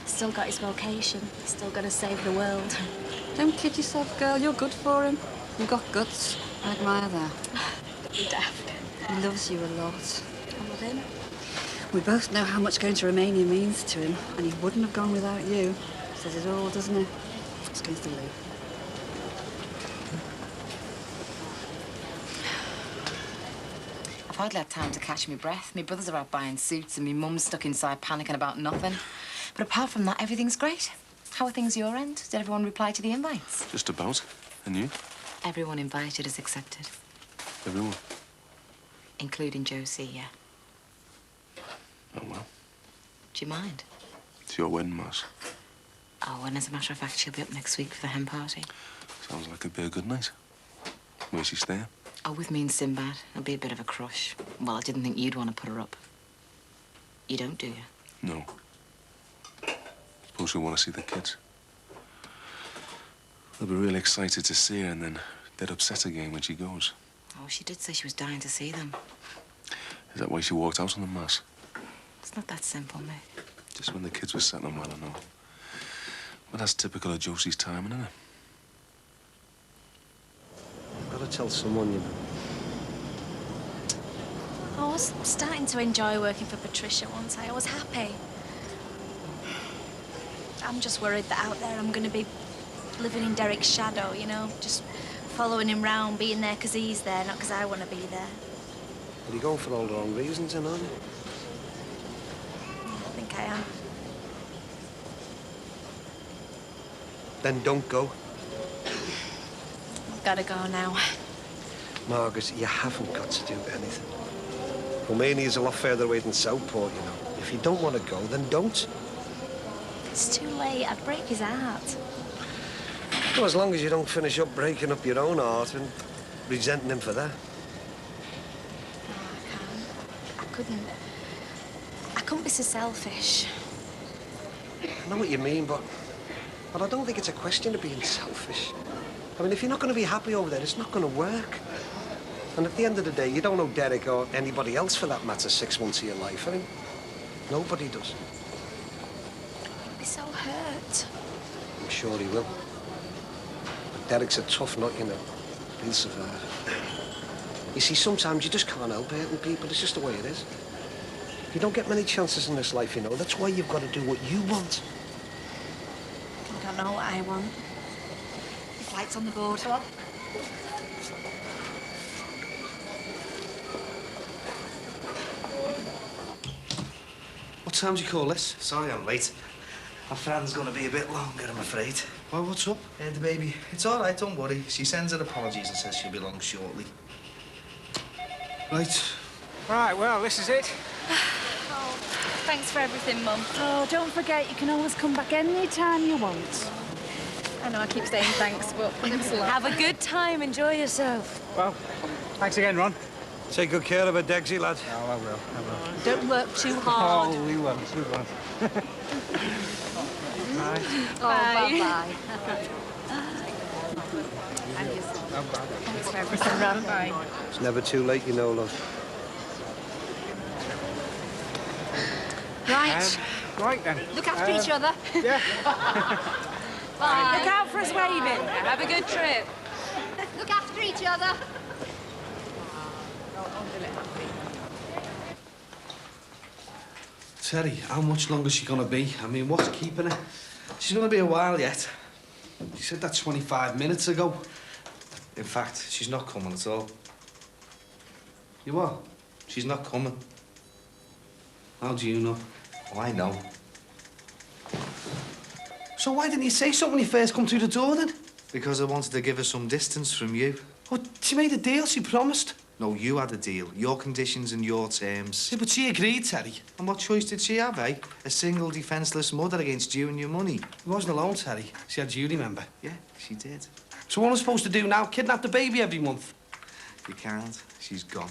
Still got his vocation. Still got to save the world. Don't kid yourself, girl. You're good for him. You've got guts. I admire that. You're daft. He loves you a lot. I love him. We both know how much going to Romania means to him, and he wouldn't have gone without you. Says it all, doesn't he? Let's go to the loo. I've hardly had time to catch my breath. My brothers are out buying suits and my mum's stuck inside panicking about nothing. But apart from that, everything's great. How are things your end? Did everyone reply to the invites? Just about. And you? Everyone invited is accepted. Everyone? Including Josie, yeah. Oh, well. Do you mind? It's your wedding, Mass. Oh, and as a matter of fact, she'll be up next week for the hen party. Sounds like it'd be a good night. Where's she staying? Oh, with me and Sinbad. It'll be a bit of a crush. Well, I didn't think you'd want to put her up. You don't, do you? No. Suppose she'll want to see the kids. They'll be really excited to see her and then dead upset again when she goes. Oh, she did say she was dying to see them. Is that why she walked out on the Mass? It's not that simple, mate. Just when the kids were settling well, I know. But that's typical of Josie's timing, isn't it? I've got to tell someone, you know. I was starting to enjoy working for Patricia once. I was happy. I'm just worried that out there I'm going to be living in Derek's shadow, you know, just following him round, being there because he's there, not because I want to be there. But you're going for all the wrong reasons, aren't you? Yeah, I think I am. Then don't go. I've got to go now. Margaret, you haven't got to do anything. Romania's a lot further away than Southport, you know. If you don't want to go, then don't. It's too late. I'd break his heart. Well, as long as you don't finish up breaking up your own heart and resenting him for that. I couldn't be so selfish. I know what you mean, but I don't think it's a question of being selfish. I mean, if you're not going to be happy over there, it's not going to work. And at the end of the day, you don't owe Derek or anybody else, for that matter, 6 months of your life. I mean, nobody does. He'd be so hurt. I'm sure he will. But Derek's a tough nut, you know. He'll survive. You see, sometimes you just can't help hurting people. It's just the way it is. You don't get many chances in this life, you know. That's why you've got to do what you want. I don't know what I want. The flight's on the board. Come on. What time do you call this? Sorry I'm late. My friend's gonna be a bit longer, I'm afraid. Well, what's up? The baby. It's all right, don't worry. She sends her apologies and says she'll be along shortly. Right. Right, well, this is it. Oh, thanks for everything, Mum. Oh, don't forget, you can always come back any time you want. I know I keep saying thanks, but thanks a lot. Have a good time. Enjoy yourself. Well, thanks again, Ron. Take good care of her, Degsy, lad. Oh, I will. Don't work too hard. Oh, we won't. Bye. Oh, bye-bye. Thanks for everything, Ron. Bye. It's never too late, you know, love. Right. Right, then. Look after each other. Yeah. Bye. Look out for us waving. Have a good trip. Look after each other. Terry, how much longer is she gonna be? I mean, what's keeping her? She's gonna be a while yet. She said that 25 minutes ago. In fact, she's not coming at all. You what? She's not coming. How do you know? Oh, I know. So why didn't you say something when you first come through the door, then? Because I wanted to give her some distance from you. Oh, she made a deal, she promised. No, you had a deal. Your conditions and your terms. Yeah, but she agreed, Terry. And what choice did she have, eh? A single defenceless mother against you and your money. She wasn't alone, Terry. She had you, remember? Yeah, she did. So what am I supposed to do now? Kidnap the baby every month? You can't. She's gone.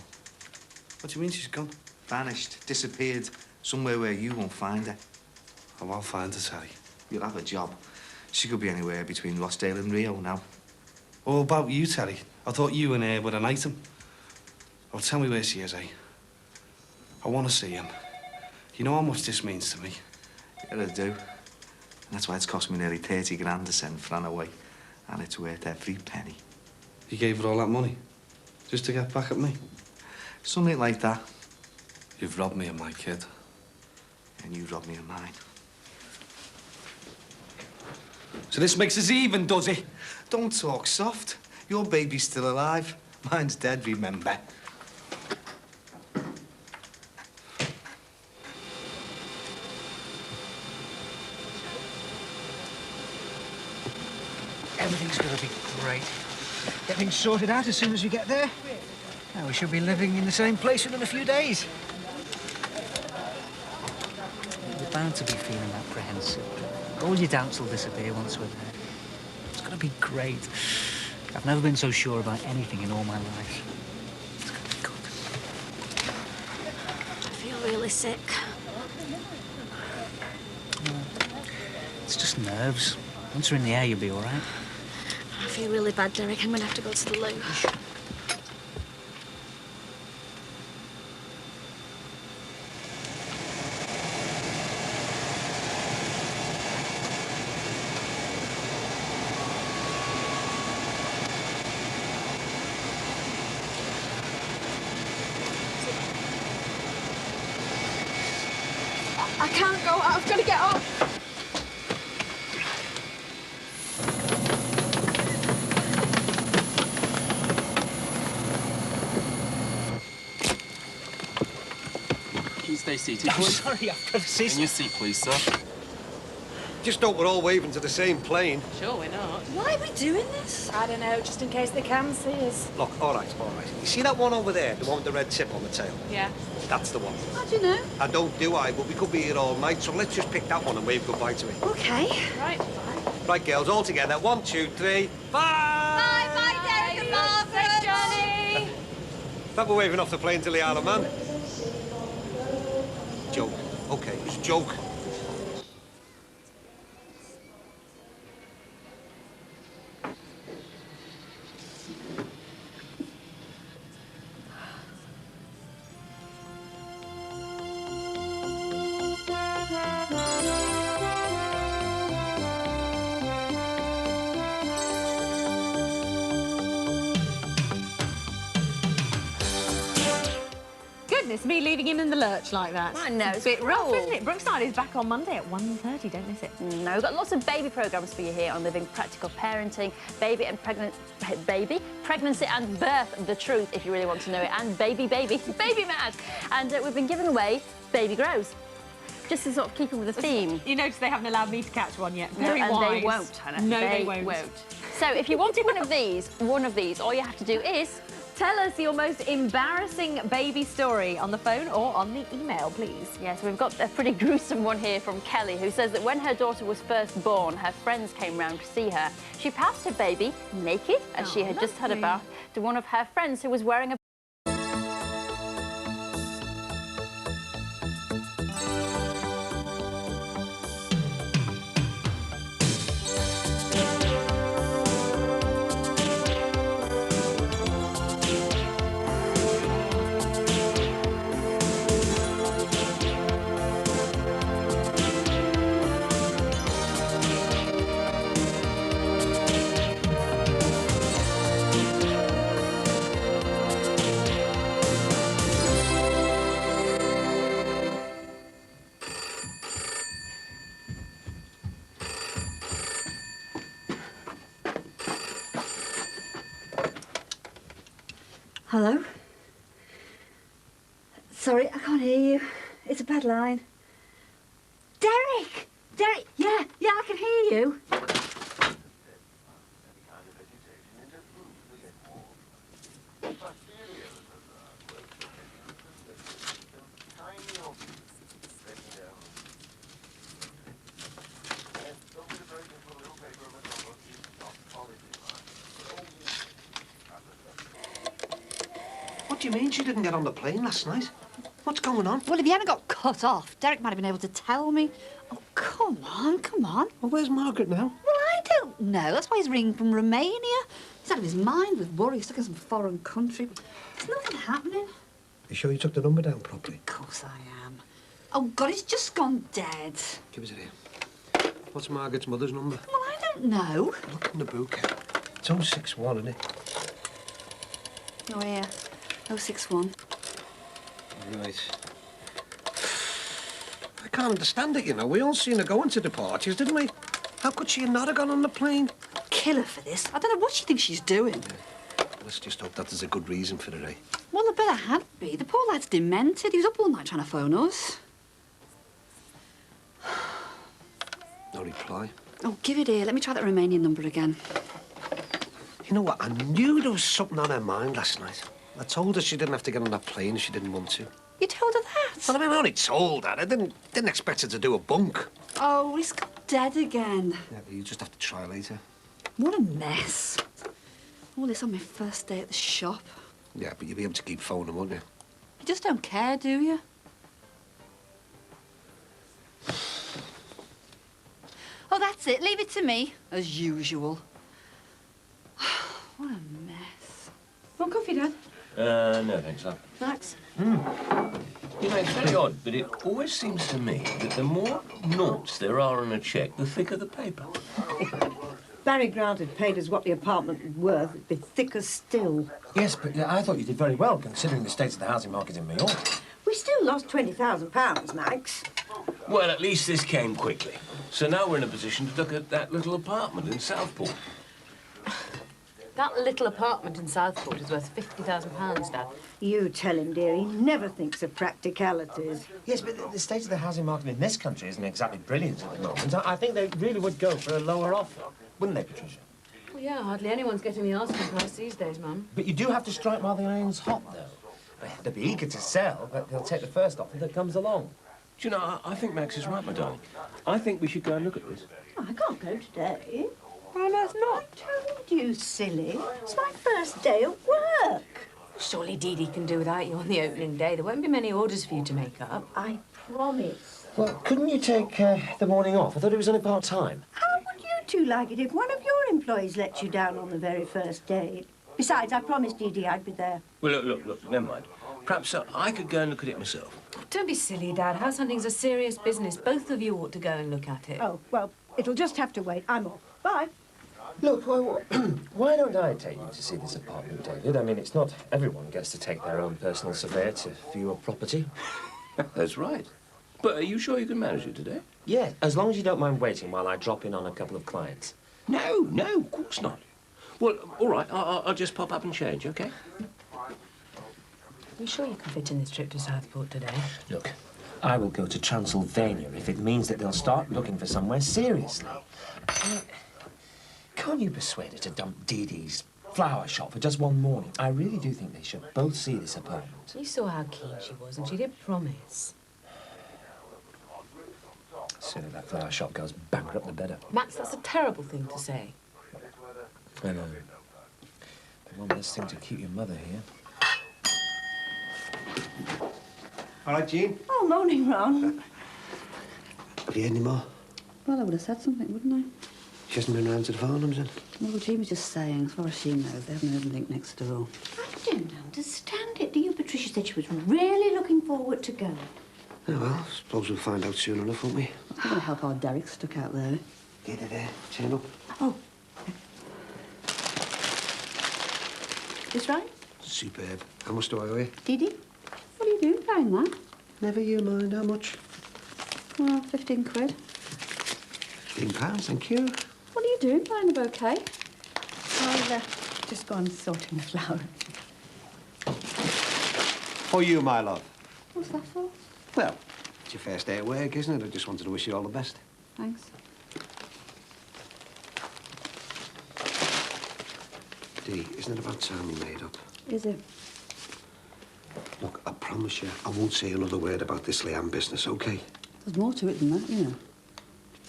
What do you mean she's gone? Vanished, disappeared, somewhere where you won't find her. Oh, I'll find her, Sally. You'll have a job. She could be anywhere between Rossdale and Rio now. Oh, about you, Terry. I thought you and her were an item. Oh, tell me where she is, eh? I want to see him. You know how much this means to me? Yeah, I do. And that's why it's cost me nearly 30 grand to send Fran away. And it's worth every penny. You gave her all that money? Just to get back at me? Something like that. You've robbed me of my kid. And you robbed me of mine. So this makes us even, does it? Don't talk soft. Your baby's still alive. Mine's dead, remember? Everything's going to be great. Get things sorted out as soon as we get there. Now we should be living in the same place within a few days. You're bound to be feeling apprehensive. All your doubts will disappear once we're there. It's going to be great. I've never been so sure about anything in all my life. It's going to be good. I feel really sick. It's just nerves. Once you're in the air, you'll be all right. I feel really bad, Derek. I'm going to have to go to the loo. I can't go out. I've got to get off. Can you stay seated, I'm please? sorry, I've got to see. In your seat, please, sir. Just hope we're all waving to the same plane. Sure, we're not. Why are we doing this? I don't know, just in case they can see us. Look, all right, all right. You see that one over there, the one with the red tip on the tail? Yeah. That's the one. How do you know? I don't do I, but we could be here all night, so let's just pick that one and wave goodbye to it. Okay. Right. Right, girls, all together. 1, 2, 3. Bye! Bye, Derek and Margaret. Johnny. Thought we're waving off the plane to the Isle of Man. Joke. Okay, it's a joke. Goodness me, leaving him in the lurch like that. I know, It's a bit it's rough, cruel. isn't it? Brookside is back on Monday at 1:30, don't miss it. No, we've got lots of baby programmes for you here on Living Practical Parenting, pregnancy and birth, the truth, if you really want to know it, and baby mad. And we've been giving away Baby Grows, just to sort of keep in with the theme. You notice they haven't allowed me to catch one yet. No, Very and wise. they won't, Hannah. No, They they won't. So if you wanted one of these, all you have to do is tell us your most embarrassing baby story on the phone or on the email, please. Yes, we've got a pretty gruesome one here from Kelly, who says that when her daughter was first born, her friends came round to see her. She passed her baby naked, as she had just had a bath, to one of her friends who was wearing a... Hello? Sorry, I can't hear you. It's a bad line. Derek! Derek! Yeah, I can hear you. do you mean she didn't get on the plane last night? What's going on? Well, if he hadn't got cut off, Derek might have been able to tell me. Oh, come on, come on. Well, where's Margaret now? Well, I don't know. That's why he's ringing from Romania. He's out of his mind with worry. He's stuck in some foreign country. There's nothing happening. You sure you took the number down properly? Of course I am. Oh, God, he's just gone dead. Give us it here. What's Margaret's mother's number? Well, I don't know. Look in the book. It's 061, isn't it? Oh, yeah. 061. Right. I can't understand it, you know. We all seen her going to the parties, didn't we? How could she not have gone on the plane? Kill her for this. I don't know what she thinks she's doing. Let's just hope that there's a good reason for it, eh? Well, there better had be. The poor lad's demented. He was up all night trying to phone us. No reply. Oh, give it here. Let me try that Romanian number again. You know what? I knew there was something on her mind last night. I told her she didn't have to get on that plane if she didn't want to. You told her that? Well, I mean, I only told her. I didn't expect her to do a bunk. Oh, he's got dead again. Yeah, but you just have to try later. What a mess. All this on my first day at the shop. Yeah, but you'll be able to keep phoning, won't you? You just don't care, do you? Oh, that's it. Leave it to me, as usual. What a mess. Want coffee, Dad? No, thanks, love. Max? You know, it's very odd, but it always seems to me that the more noughts there are on a cheque, the thicker the paper. Barry Grant had paid us what the apartment was worth. It'd be thicker still. Yes, but I thought you did very well, considering the state of the housing market in Majorca. We still lost £20,000, Max. Well, at least this came quickly. So now we're in a position to look at that little apartment in Southport. That little apartment in Southport is worth £50,000, Dad. You tell him, dear. He never thinks of practicalities. Yes, but the state of the housing market in this country isn't exactly brilliant at the moment. I think they really would go for a lower offer, wouldn't they, Patricia? Well, yeah, hardly anyone's getting the asking price these days, Mum. But you do have to strike while the iron's hot, though. They'll be eager to sell, but they'll take the first offer that comes along. Do you know, I think Max is right, my darling. I think we should go and look at this. Oh, I can't go today. Why that's not? I told you, silly. It's my first day at work. Surely Dee Dee can do without you on the opening day. There won't be many orders for you to make up. I promise. Well, couldn't you take the morning off? I thought it was only part-time. How would you two like it if one of your employees let you down on the very first day? Besides, I promised Dee Dee I'd be there. Well, look, never mind. Perhaps I could go and look at it myself. Oh, don't be silly, Dad. House hunting's a serious business. Both of you ought to go and look at it. Oh, well, it'll just have to wait. I'm off. Bye. Look, why don't I take you to see this apartment, David? I mean, it's not everyone gets to take their own personal surveyor to view a property. That's right. But are you sure you can manage it today? Yeah, as long as you don't mind waiting while I drop in on a couple of clients. No, of course not. Well, all right, I'll just pop up and change, OK? Are you sure you can fit in this trip to Southport today? Look, I will go to Transylvania if it means that they'll start looking for somewhere seriously. Can't you persuade her to dump Dee Dee's flower shop for just one morning? I really do think they should both see this apartment. You saw how keen she was, and she did promise. The sooner that flower shop goes bankrupt, the better. Max, that's a terrible thing to say. I know. The one less thing to keep your mother here. All right, Jean. Oh, morning, Ron. Have you heard any more? Well, I would have said something, wouldn't I? She hasn't been round to the Farnhams, then? Well, Jean was just saying, as far as she knows, they haven't heard anything next door. I don't understand it, do you? Patricia said she was really looking forward to going. Oh, well, suppose we'll find out soon enough, won't we? I'm going to help our Derek stuck out there. Get it there. Turn up. Oh. This right? Superb. How much do I owe you? Dee Dee, what are you doing buying that? Never you mind how much. Well, 15 quid. £15, thank you. What are you doing buying a bouquet? I'll just go and sorting the flowers. For you, my love. What's that for? Well, it's your first day at work, isn't it? I just wanted to wish you all the best. Thanks. Dee, isn't it about time we made up? Is it? Look, I promise you, I won't say another word about this Leanne business, OK? There's more to it than that, you know.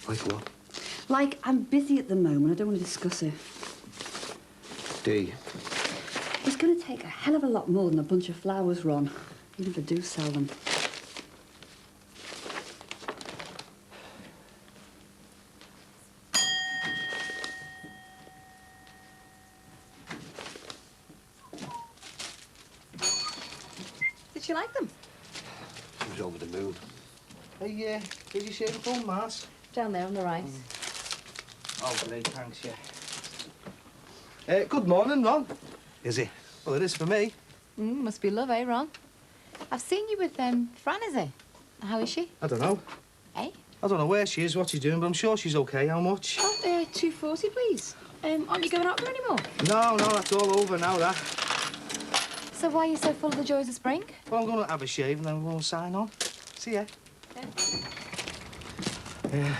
Like what? Like, I'm busy at the moment. I don't want to discuss it. Dee. It's going to take a hell of a lot more than a bunch of flowers, Ron. Even if I do sell them. Did you like them? She was over the moon. Hey, did you see the phone, Mars? Down there on the right. Oh, great, thanks, yeah. Good morning, Ron. Is it? Well, it is for me. Must be love, eh, Ron? I've seen you with, Fran, is it? How is she? I don't know. Eh? I don't know where she is, what she's doing, but I'm sure she's okay. How much? Oh, 240, please. Aren't you going out there anymore? No, that's all over now, that. So why are you so full of the joys of spring? Well, I'm going to have a shave and then we'll sign on. See ya. I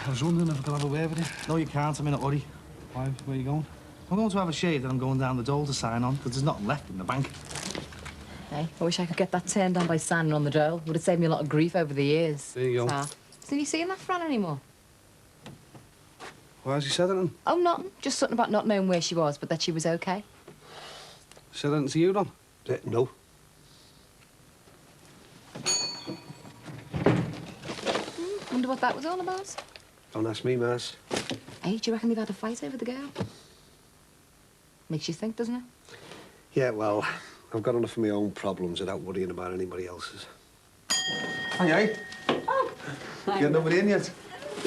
was wondering if I could have a word with you. No, you can't. I'm in a hurry. Why? Where are you going? I'm going to have a shave, then I'm going down the dole to sign on, because there's nothing left in the bank. Hey, I wish I could get that turned down by signing on the dole. Would have saved me a lot of grief over the years. There you go. So you seeing that Fran anymore? Why has he said anything? Oh, nothing. Just something about not knowing where she was, but that she was okay. Said anything to you, Don? No. Wonder what that was all about. Don't ask me, Mars. Hey, do you reckon they've had a fight over the girl? Makes you think, doesn't it? Yeah, well, I've got enough of my own problems without worrying about anybody else's. Hey. Oh. Get nobody in yet?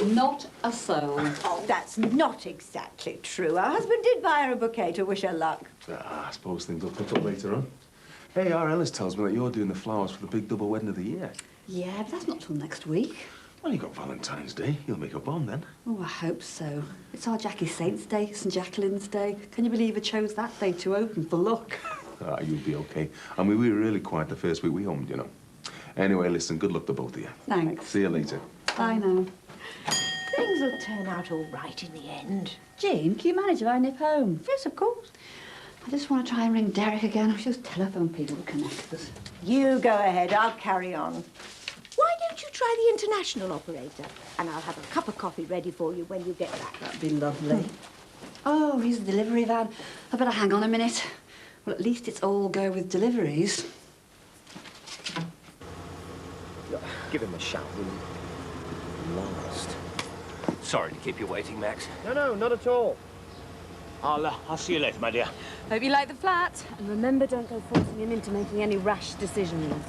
Not a soul. Oh, that's not exactly true. Our husband did buy her a bouquet to wish her luck. I suppose things will pick up later on. Hey, our Ellis tells me that you're doing the flowers for the big double wedding of the year. Yeah, but that's not till next week. Well, you got Valentine's Day. You'll make up on then. Oh, I hope so. It's our Jackie Saint's Day, St. Jacqueline's Day. Can you believe I chose that day to open for luck? You'll be okay. I mean, we were really quiet the first week we owned, you know. Anyway, listen, good luck to both of you. Thanks. See you later. Bye now. Things will turn out all right in the end. Jean, can you manage if I nip home? Yes, of course. I just want to try and ring Derek again. I wish those telephone people would connect us. You go ahead, I'll carry on. Why don't you try the international operator? And I'll have a cup of coffee ready for you when you get back. That'd be lovely. Oh, here's the delivery van. I better hang on a minute. Well, at least it's all go with deliveries. Look, give him a shout, will you? Last. Sorry to keep you waiting, Max. No, not at all. I'll see you later, my dear. Hope you like the flat. And remember, don't go forcing him into making any rash decisions.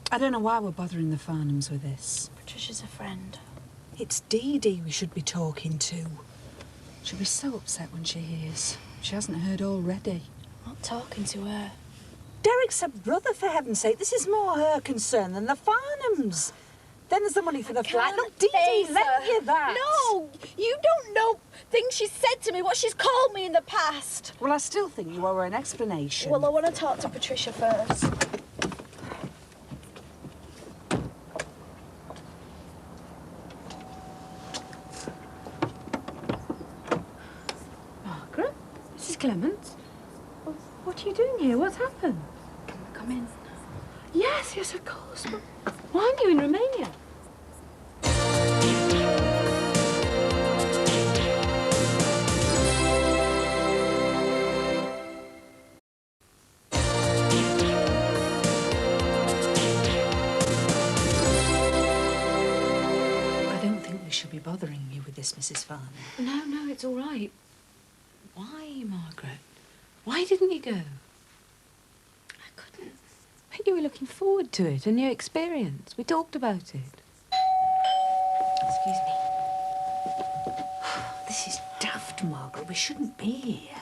I don't know why we're bothering the Farnhams with this. Patricia's a friend. It's Dee Dee we should be talking to. She'll be so upset when she hears. She hasn't heard already. I'm not talking to her. Derek's a brother, for heaven's sake. This is more her concern than the Farnhams. Then there's the money for the flat. Look, Dee Dee lent you that. No, you don't know things she's said to me, what she's called me in the past. Well, I still think you owe her an explanation. Well, I want to talk to Patricia first. Margaret? Mrs. Clements? What are you doing here? What's happened? Come in. Yes, of course. But why aren't you in Romania? I don't think we should be bothering you with this, Mrs. Farnham. No, it's all right. Why, Margaret? Why didn't you go? I couldn't. But you were looking forward to it, a new experience. We talked about it. Excuse me. This is daft, Margaret. We shouldn't be here.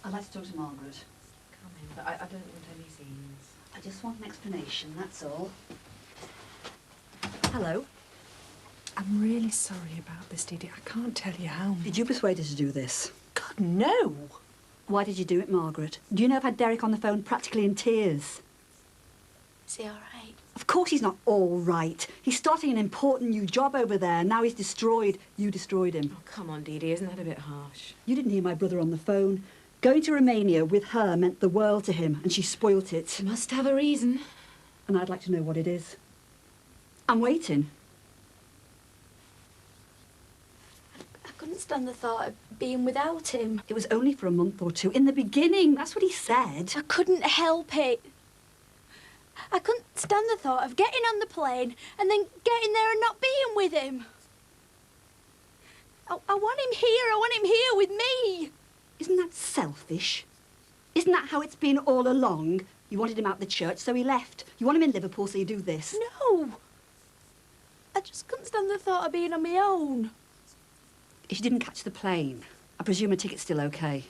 I'd like to talk to Margaret. Come in, but I don't want any scenes. I just want an explanation, that's all. Hello. I'm really sorry about this, Dee Dee. I can't tell you how much. Did you persuade her to do this? God, no. Why did you do it, Margaret? Do you know I've had Derek on the phone practically in tears? Is he all right? Of course he's not all right. He's starting an important new job over there. Now he's destroyed. You destroyed him. Oh, come on, Dee Dee, isn't that a bit harsh? You didn't hear my brother on the phone. Going to Romania with her meant the world to him, and she spoilt it. She must have a reason. And I'd like to know what it is. I'm waiting. I couldn't stand the thought of being without him. It was only for a month or two. In the beginning, that's what he said. I couldn't help it. I couldn't stand the thought of getting on the plane and then getting there and not being with him. I want him here. I want him here with me. Isn't that selfish? Isn't that how it's been all along? You wanted him out the church, so he left. You want him in Liverpool, so you do this. No. I just couldn't stand the thought of being on my own. If she didn't catch the plane, I presume her ticket's still okay.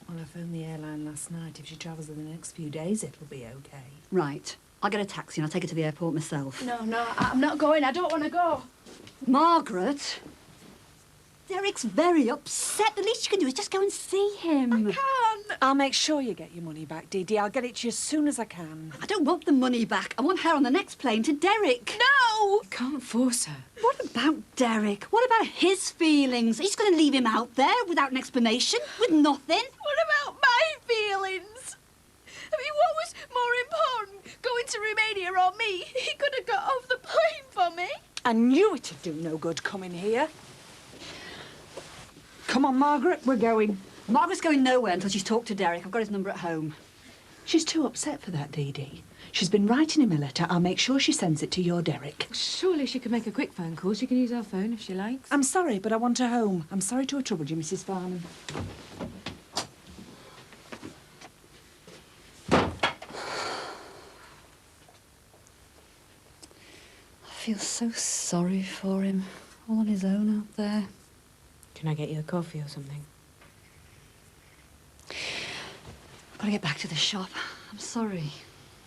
Well, I phoned the airline last night. If she travels in the next few days, it'll be okay. Right. I'll get a taxi and I'll take her to the airport myself. No, I'm not going. I don't want to go. Margaret! Derek's very upset. The least you can do is just go and see him. I can't. I'll make sure you get your money back, Dee Dee. I'll get it to you as soon as I can. I don't want the money back. I want her on the next plane to Derek. No! You can't force her. What about Derek? What about his feelings? He's going to leave him out there without an explanation, with nothing. What about my feelings? I mean, what was more important, going to Romania or me? He could have got off the plane for me. I knew it'd do no good coming here. Come on, Margaret, we're going. Margaret's going nowhere until she's talked to Derek. I've got his number at home. She's too upset for that, Dee Dee. She's been writing him a letter. I'll make sure she sends it to your Derek. Surely she could make a quick phone call. She can use our phone if she likes. I'm sorry, but I want her home. I'm sorry to have troubled you, Mrs. Farnham. I feel so sorry for him. All on his own out there. Can I get you a coffee or something? I've got to get back to the shop. I'm sorry.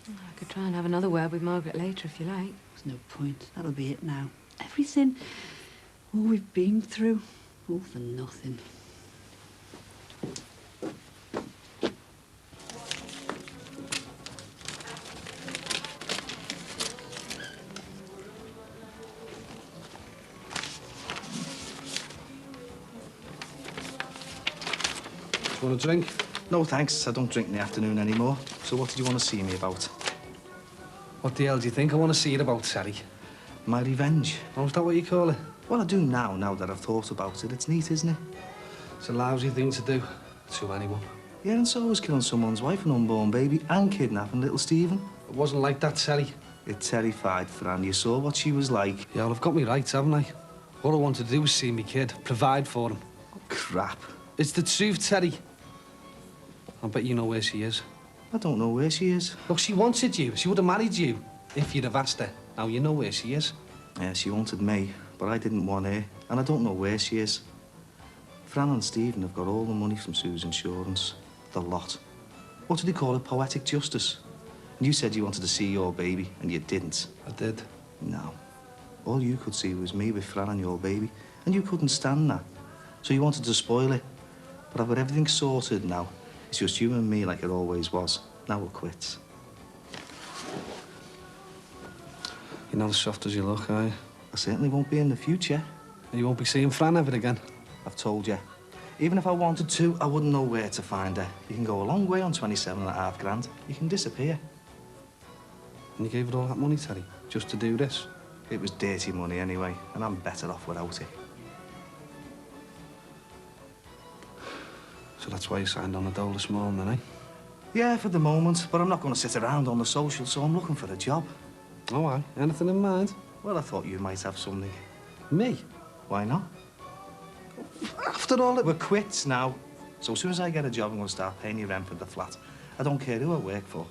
I could try and have another word with Margaret later if you like. There's no point. That'll be it now. Everything, all we've been through, all for nothing. Do you want a drink? No, thanks. I don't drink in the afternoon anymore. So what did you want to see me about? What the hell do you think I want to see it about, Sally? My revenge. Oh, is that what you call it? Well, I do now that I've thought about it. It's neat, isn't it? It's a lousy thing to do to anyone. Yeah, and so was killing someone's wife and unborn baby and kidnapping little Stephen. It wasn't like that, Sally. It terrified Fran. You saw what she was like. Yeah, well, I've got me rights, haven't I? All I wanted to do was see me kid, provide for him. Oh, crap. It's the truth, Teddy. I bet you know where she is. I don't know where she is. Look, she wanted you. She would have married you if you'd have asked her. Now you know where she is. Yeah, she wanted me, but I didn't want her, and I don't know where she is. Fran and Stephen have got all the money from Sue's insurance. The lot. What do they call it? Poetic justice. And you said you wanted to see your baby, and you didn't. I did. No. All you could see was me with Fran and your baby, and you couldn't stand that. So you wanted to spoil it. But I've got everything sorted now. It's just you and me like it always was. Now we're quits. You're not as soft as you look, are you? I certainly won't be in the future. You won't be seeing Fran ever again. I've told you. Even if I wanted to, I wouldn't know where to find her. You can go a long way on 27.5 grand. You can disappear. And you gave her all that money, Teddy, just to do this? It was dirty money anyway, and I'm better off without it. So that's why you signed on the dole this morning, then, eh? Yeah, for the moment, but I'm not going to sit around on the social, so I'm looking for a job. Oh, aye. Anything in mind? Well, I thought you might have something. Me? Why not? After all, we're quits now. So as soon as I get a job, I'm going to start paying you rent for the flat. I don't care who I work for.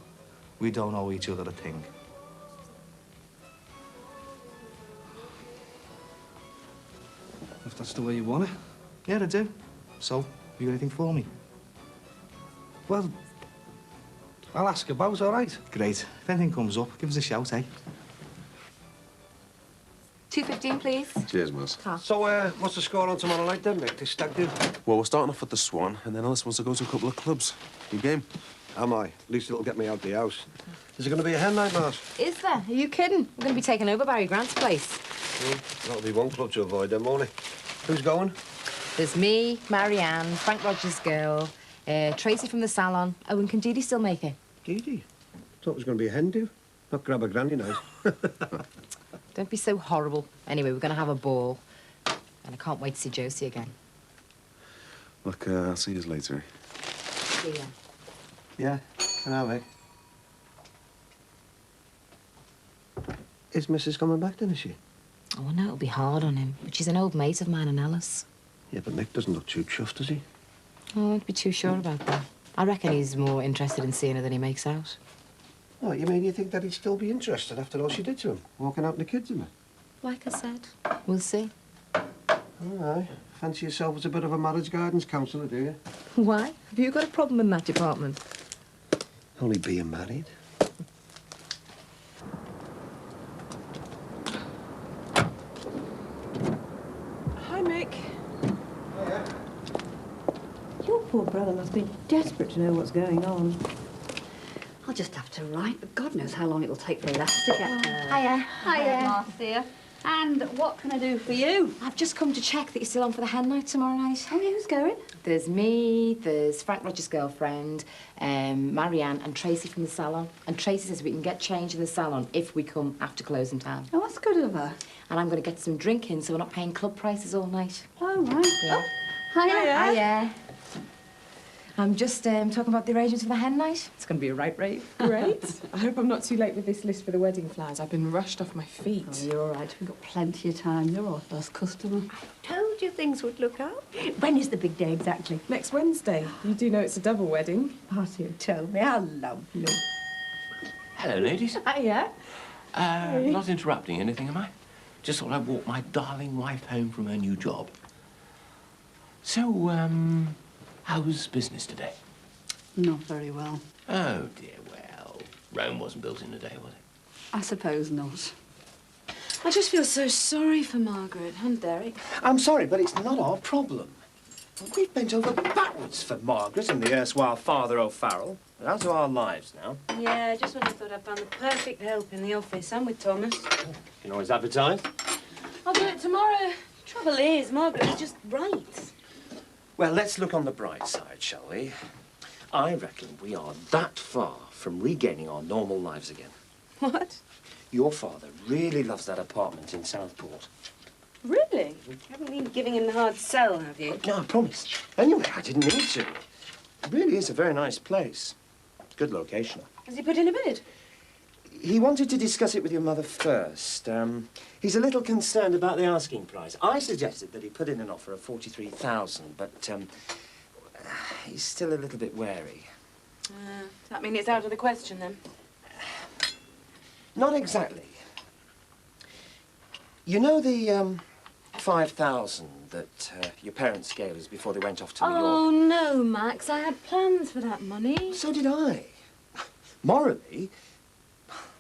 We don't owe each other a thing. If that's the way you want it. Yeah, I do. So, you got anything for me? Well, I'll ask about, all right? Great. If anything comes up, give us a shout, eh? 2:15, please. Cheers, Miss. So, what's the score on tomorrow night then, mate? This stag do? Well, we're starting off at the Swan, and then Alice wants to go to a couple of clubs. You game? Am I? At least it'll get me out the house. Is there going to be a hen night, Mars? Is there? Are you kidding? We're going to be taking over Barry Grant's place. That'll be one club to avoid then, won't it? Who's going? There's me, Marianne, Frank Rogers' girl, Tracy from the salon. Oh, and can Dee Dee still make it? Dee Dee? Thought it was going to be a hen do. Not grab a granny night. Don't be so horrible. Anyway, we're going to have a ball. And I can't wait to see Josie again. Look, I'll see you later. See ya. Yeah, can I, Vic? Is Mrs. coming back then, is she? Oh, I know it'll be hard on him, but she's an old mate of mine and Alice. Yeah, but Mick doesn't look too chuffed, does he? Oh, I won't be too sure about that. I reckon he's more interested in seeing her than he makes out. What, you mean you think that he'd still be interested after all she did to him? Walking out with the kids and that? Like I said, we'll see. All right. Fancy yourself as a bit of a marriage guidance counsellor, do you? Why? Have you got a problem in that department? Only being married. Hi, Mick. Your poor brother must be desperate to know what's going on. I'll just have to write, but God knows how long it'll take for Les to get there. Hiya. Hiya, Marcia. And what can I do for you? I've just come to check that you're still on for the hen night tomorrow night. Oh, yeah, who's going? There's me, there's Frank Rogers' girlfriend, Marianne and Tracy from the salon. And Tracy says we can get change in the salon if we come after closing time. Oh, that's good of her. And I'm going to get some drink in so we're not paying club prices all night. Oh, right. Yeah. Oh, hiya. Hiya. I'm just talking about the arrangements for the hen night. It's going to be a right rave. Great. I hope I'm not too late with this list for the wedding flowers. I've been rushed off my feet. Oh, you're all right. We've got plenty of time. You're our first customer. Told you things would look up. When is the big day exactly? Next Wednesday. You do know it's a double wedding. Marcia told me. How lovely. Hello, ladies. Hiya. Not interrupting anything, am I? Just thought I'd walk my darling wife home from her new job. So, how's business today? Not very well. Oh, dear, well, Rome wasn't built in a day, was it? I suppose not. I just feel so sorry for Margaret and Derek. I'm sorry, but it's not our problem. We've bent over backwards for Margaret and the erstwhile Father O'Farrell. We're out of our lives now. Yeah, just when I thought I'd found the perfect help in the office. I'm with Thomas. You can always advertise. I'll do it tomorrow. Trouble is, Margaret is just right. Well, let's look on the bright side, shall we? I reckon we are that far from regaining our normal lives again. What? Your father really loves that apartment in Southport. Really? You haven't been giving him the hard sell, have you? No, I promise. Anyway, I didn't need to. It really is a very nice place. Good location. Has he put in a bid? He wanted to discuss it with your mother first. He's a little concerned about the asking price. I suggested that he put in an offer of 43,000, but he's still a little bit wary. Does that mean it's out of the question, then? Not exactly. You know the 5,000 that your parents gave us before they went off to New York? Oh, no, Max. I had plans for that money. So did I. Morally,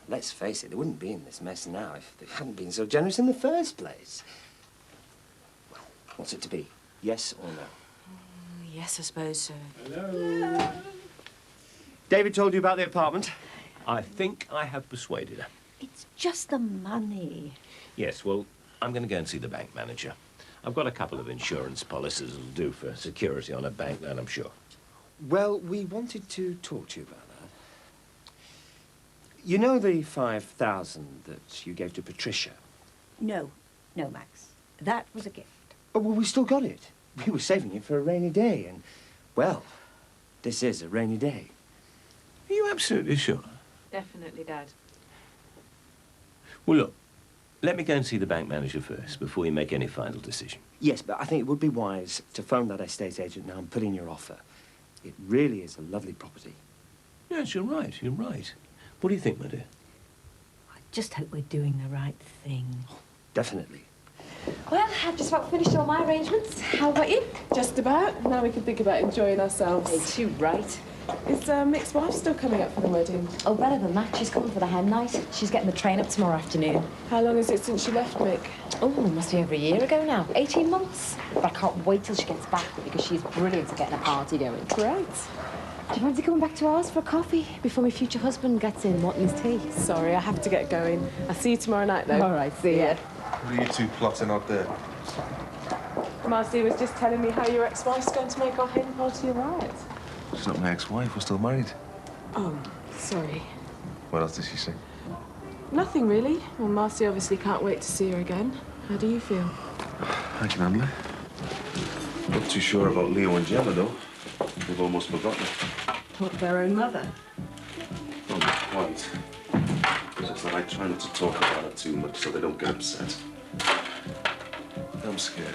let's face it, they wouldn't be in this mess now if they hadn't been so generous in the first place. Well, what's it to be? Yes or no? Yes, I suppose so. Hello. David told you about the apartment? I think I have persuaded her. It's just the money. Yes, well, I'm going to go and see the bank manager. I've got a couple of insurance policies that'll do for security on a bank loan, I'm sure. Well, we wanted to talk to you about that. You know the 5,000 that you gave to Patricia? No, Max. That was a gift. Oh, well, we still got it. We were saving it for a rainy day, and, well, this is a rainy day. Are you absolutely sure? Definitely, Dad. Well, look, let me go and see the bank manager first before you make any final decision. Yes, but I think it would be wise to phone that estate agent now and put in your offer. It really is a lovely property. Yes, you're right, you're right. What do you think, my dear? I just hope we're doing the right thing. Definitely. Well, I've just about finished all my arrangements. How about you? Just about. Now we can think about enjoying ourselves. Hey, too right. Is Mick's wife still coming up for the wedding? Oh, better than that. She's coming for the hen night. She's getting the train up tomorrow afternoon. How long is it since she left Mick? Oh, must be over a year ago now. 18 months. But I can't wait till she gets back because she's brilliant at getting a party going. Great. Do you fancy coming back to ours for a coffee before my future husband gets in wanting his tea? Sorry, I have to get going. I'll see you tomorrow night, though. All right, see ya. What are you two plotting out there? Marcy was just telling me how your ex-wife's going to make our hen party a riot. She's not my ex-wife. We're still married. Oh, sorry. What else did she say? Nothing, really. Well, Marcy obviously can't wait to see her again. How do you feel? I can handle it. Not too sure about Leo and Gemma, though. They've almost forgotten. What, their own mother? Oh, not quite. It's just that I try not to talk about it too much so they don't get upset. I'm scared.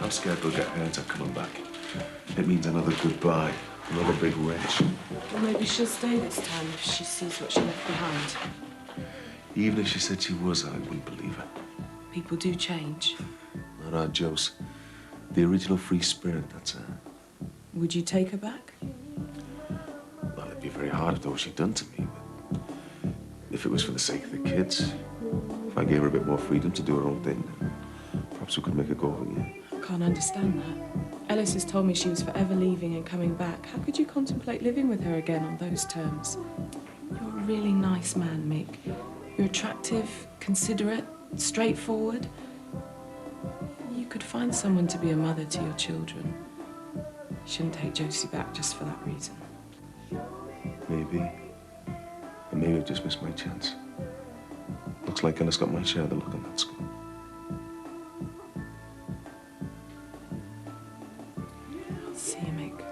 I'm scared they'll get hurt at coming back. It means another goodbye, another big wrench. Well, maybe she'll stay this time if she sees what she left behind. Even if she said she was, I wouldn't believe her. People do change. Not our Joe's. The original free spirit, that's her. Would you take her back? Well, it'd be very hard if that was what she'd done to me, but if it was for the sake of the kids, if I gave her a bit more freedom to do her own thing, perhaps we could make a go of it, yeah. I can't understand that. Ellis has told me she was forever leaving and coming back. How could you contemplate living with her again on those terms? You're a really nice man, Mick. You're attractive, considerate, straightforward. You could find someone to be a mother to your children. You shouldn't take Josie back just for that reason. Maybe. And maybe I've just missed my chance. Looks like Ellis got my share of the luck in that school. See you, Mick.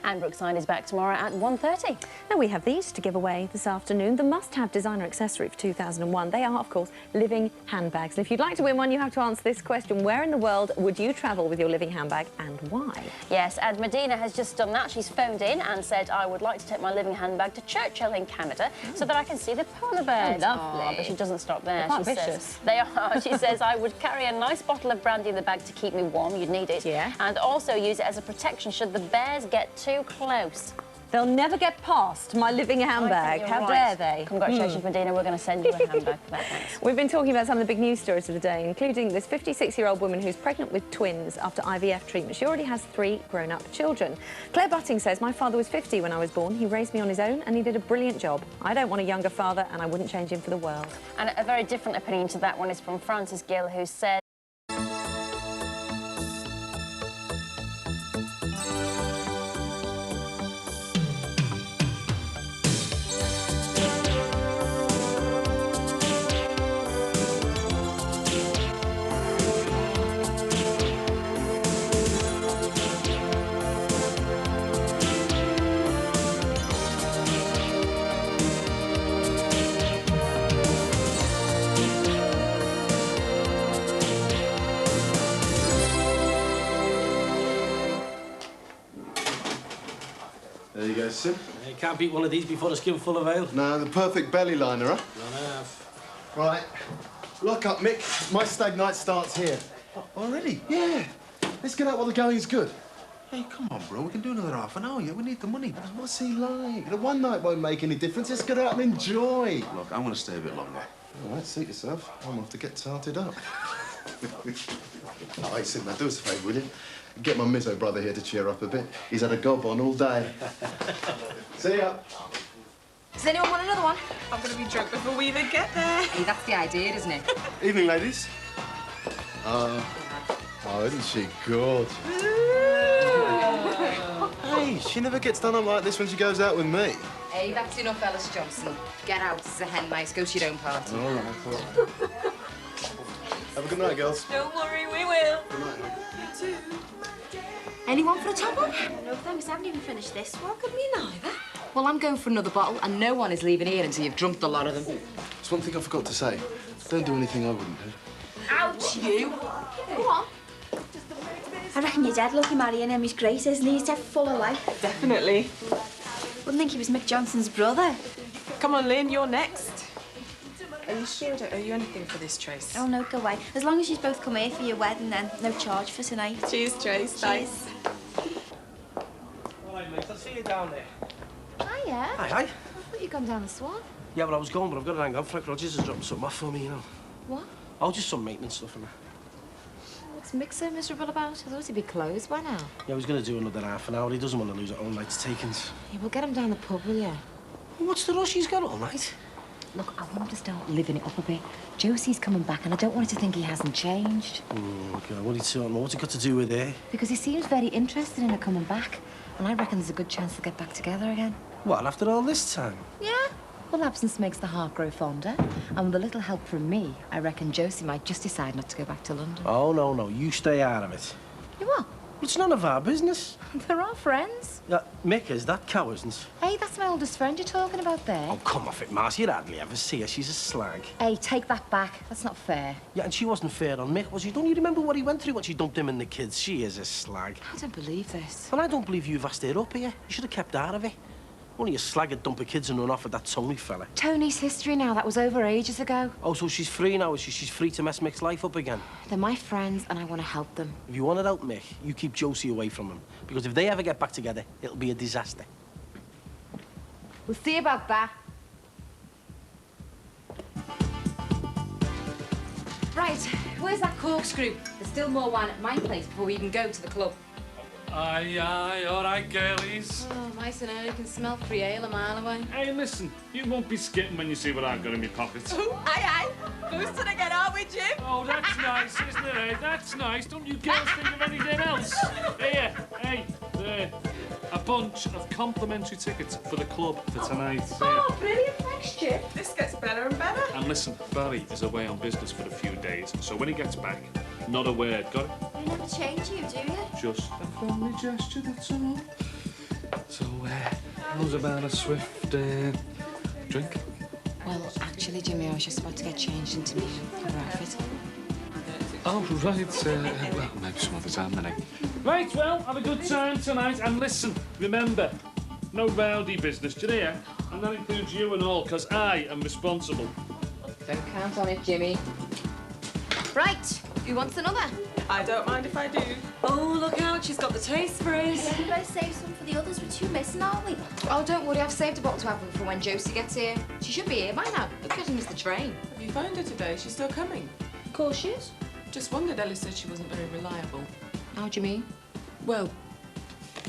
And Brookside is back tomorrow at 1:30. Now, we have these to give away this afternoon. The must-have designer accessory for 2001. They are, of course, living handbags. And if you'd like to win one, you have to answer this question. Where in the world would you travel with your living handbag and why? Yes, and Medina has just done that. She's phoned in and said, I would like to take my living handbag to Churchill in Canada so that I can see the polar bears. Oh, lovely. Oh, but she doesn't stop there. They're quite She vicious. says, they are. She says, I would carry a nice bottle of brandy in the bag to keep me warm. You'd need it. Yeah. And also use it as a protection should the bears get too close. They'll never get past my living handbag. How dare they? Congratulations, Medina. We're going to send you a handbag for that. Thanks. We've been talking about some of the big news stories of the day, including this 56-year-old woman who's pregnant with twins after IVF treatment. She already has 3 grown-up children. Claire Butting says, my father was 50 when I was born. He raised me on his own and he did a brilliant job. I don't want a younger father and I wouldn't change him for the world. And a very different opinion to that one is from Frances Gill, who said, There you go, Sim. You can't beat one of these before the skin full of ale. No, the perfect belly liner, huh? Right. Lock up, Mick. My stag night starts here. Already? Yeah. Let's get out while the going's good. Hey, come on, bro. We can do another half an hour. Yeah, we need the money. What's he like? The one night won't make any difference. Let's get out and enjoy. Look, I'm going to stay a bit longer. All right, suit yourself. I'm off to get tarted up. Oh, hey, Sim, now do us a favour, will you? Get my Mizzo brother here to cheer up a bit. He's had a gob on all day. See ya. Does anyone want another one? I'm going to be drunk before we even get there. Hey, that's the idea, isn't it? Evening, ladies. Oh, isn't she gorgeous? Hey, she never gets done up like this when she goes out with me. Hey, that's enough, Ellis Johnson. Get out, this is a hen nice. Go to your own party. All right, have a good night, girls. Don't worry, we will. Good night. You too. Anyone for a top up? No, thanks. I haven't even finished this one. Welcome, me neither. Well, I'm going for another bottle, and no one is leaving here until you've drunk the lot of them. There's one thing I forgot to say. Don't do anything I wouldn't do. Ouch, you! Go on. I reckon your dad lucky marrying him. He's great, isn't he? He's dead full of life. Definitely. Wouldn't think he was Mick Johnson's brother. Come on, Lynn, you're next. Are you sure I don't owe you anything for this, Trace? Oh, no, go away. As long as you both come here for your wedding, then no charge for tonight. Cheers, Trace. Cheers. Thanks. All right, mate, I'll see you down there. Hiya. Hi. I thought you'd gone down the swan. Yeah, well, I was gone, but I've got to hang on. Frank Rogers has dropped something off for me, you know. What? Oh, just some maintenance stuff and that. What's Mick so miserable about? I thought he'd be closed by now. Yeah, I was going to do another half an hour. He doesn't want to lose it all night's takings. Yeah, we'll get him down the pub, will you? What's the rush he's got all night? Look, I want him to start living it up a bit. Josie's coming back, and I don't want her to think he hasn't changed. Okay, what are you talking about? What's it got to do with her? Because he seems very interested in her coming back, and I reckon there's a good chance they'll get back together again. What, after all this time? Yeah. Well, absence makes the heart grow fonder, and with a little help from me, I reckon Josie might just decide not to go back to London. Oh, no. You stay out of it. You what? It's none of our business. They're our friends. Mick is, that cow isn't. Hey, that's my oldest friend you're talking about there. Oh, come off it, Mars. You'd hardly ever see her. She's a slag. Hey, take that back. That's not fair. Yeah, and she wasn't fair on Mick, was she? Don't you remember what he went through when she dumped him and the kids? She is a slag. I don't believe this. Well, I don't believe you've asked her up here. You should have kept out of it. Only a slag would dump her kids and run off with that Tony fella. Tony's history now. That was over ages ago. Oh, so she's free now, is she? She's free to mess Mick's life up again? They're my friends, and I want to help them. If you want to help Mick, you keep Josie away from him. Because if they ever get back together, it'll be a disaster. We'll see about that. Right, where's that corkscrew? There's still more wine at my place before we even go to the club. Aye, all right, girlies. Oh, mice and I can smell free ale a mile away. Hey, listen, you won't be skitting when you see what I've got in my pockets. Aye. Boosting again, aren't we, Jim? Oh, that's nice, isn't it, eh? That's nice. Don't you girls think of anything else? Here, hey, there. A bunch of complimentary tickets for the club for tonight. Oh, brilliant. Thanks, Jim. This gets better and better. And listen, Barry is away on business for a few days, so when he gets back, not a word, got it? You never change you, do you? Just a friendly gesture, that's all. So, how's about a swift drink? Well, actually, Jimmy, I was just about to get changed into my cover outfit. Oh, right. Well, maybe some other time, then, eh? Right, well, have a good time tonight, and listen, remember, no rowdy business, do you hear? And that includes you and all, because I am responsible. Don't count on it, Jimmy. Right, who wants another? I don't mind if I do. Oh, look out, she's got the taste for it. We both save some for the others. We're two missing, aren't we? Oh, don't worry, I've saved a bottle to have for when Josie gets here. She should be here by now. Look, she hasn't missed the train. Have you phoned her today? She's still coming? Of course she is. Just wondered. Ellis said she wasn't very reliable. How do you mean? Well,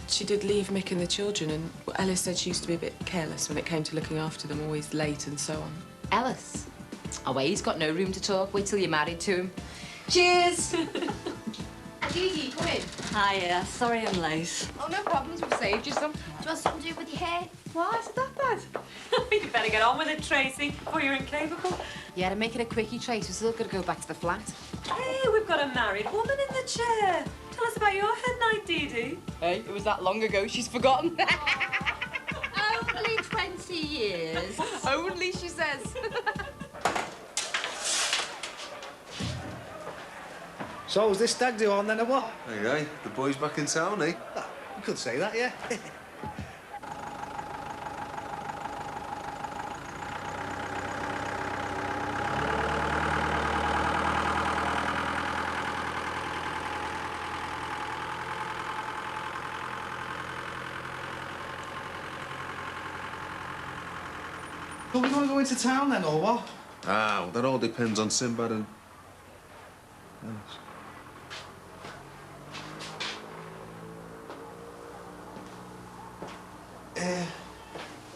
she did leave Mick and the children, and Ellis said she used to be a bit careless when it came to looking after them, always late and so on. Ellis? Oh, well, he's got no room to talk. Wait till you're married to him. Cheers! Gigi, come in. Hiya. Sorry I'm late. Oh, no problems. We've saved you some. Do you want something to do with your hair? Why is it that bad? You better get on with it, Tracy, before you're incapable. Yeah, to make it a quickie, Trace. We're still got to go back to the flat. Hey, we've got a married woman in the chair. Tell us about your head night, Dee Dee. Hey, it was that long ago. She's forgotten. Only 20 years. Only, she says. So, is this stag do on then, or what? Hey, the boy's back in town, eh? You could say that, yeah. So we going to go into town then, or what? Ah, well, that all depends on Sinbad and Alice.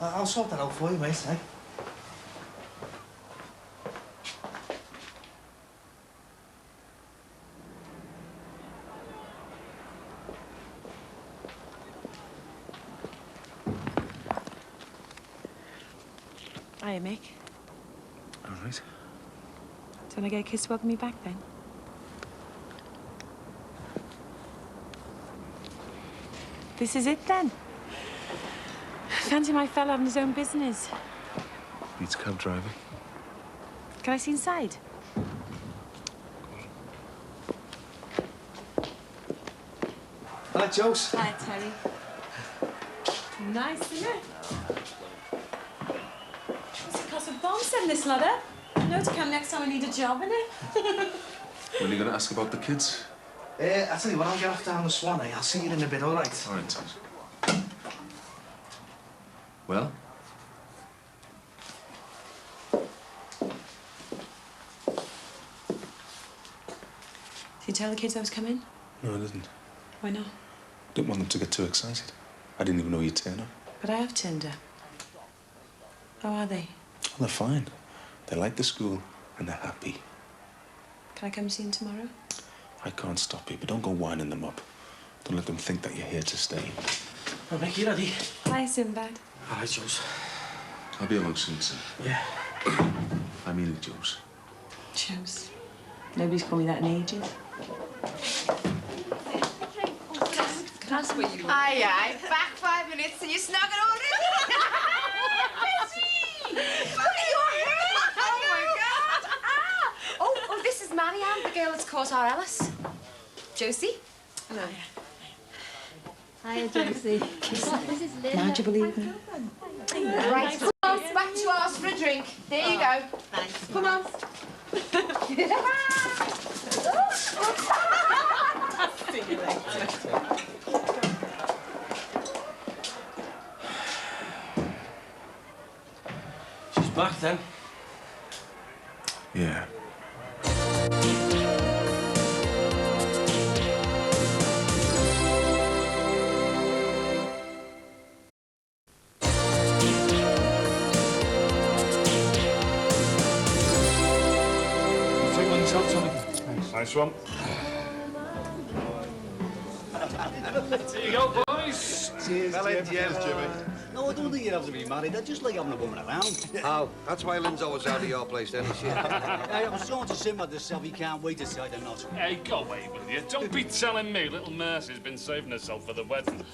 I'll sort that out for you, mate, eh? Hiya, Mick. All right. Do you want to get a kiss to welcome me back, then? This is it, then? Fancy my fella having his own business. Beats cab driving. Can I see inside? Hi, Jose. Hi, Terry. Nice, isn't it? What's it cost a bomb send this ladder? No to come next time I need a job, innit? When are you going to ask about the kids? I'll tell you what, I'll get off down the Swan, eh? I'll see you in a bit, all right? All right, well? Did you tell the kids I was coming? No, I didn't. Why not? Didn't want them to get too excited. I didn't even know you'd turn up. But I have turned up. How are they? Well, they're fine. They like the school and they're happy. Can I come see them tomorrow? I can't stop you, but don't go winding them up. Don't let them think that you're here to stay. Oh, Mick, you ready? Hi, Sinbad. Hi, Jules. I'll be along soon, sir. Yeah. I mean it, Jules. Joes. Nobody's called me that in ages. Aye, aye. Back 5 minutes and you're snogging already. Look at your hair. Oh, my God. Oh, this is Marianne, the girl that's caught our Alice. Josie. Hello. Hiya, Josie. This is Linda. Now do you believe me? Right, back to ours for a drink. There you go. Thanks. Come on. See you later. She's back then. Yeah. Take one yourself, Tommy. Nice one. Here you go, boys. Cheers, Jimmy. No, I don't think you have to be married. I just like having a woman around. Oh, that's why Lynn's always out of your place, then, is she? Hey, I was going to Simba myself. He can't wait to say they're not. Hey, go away with you. Don't be telling me little Mercy's been saving herself for the wedding.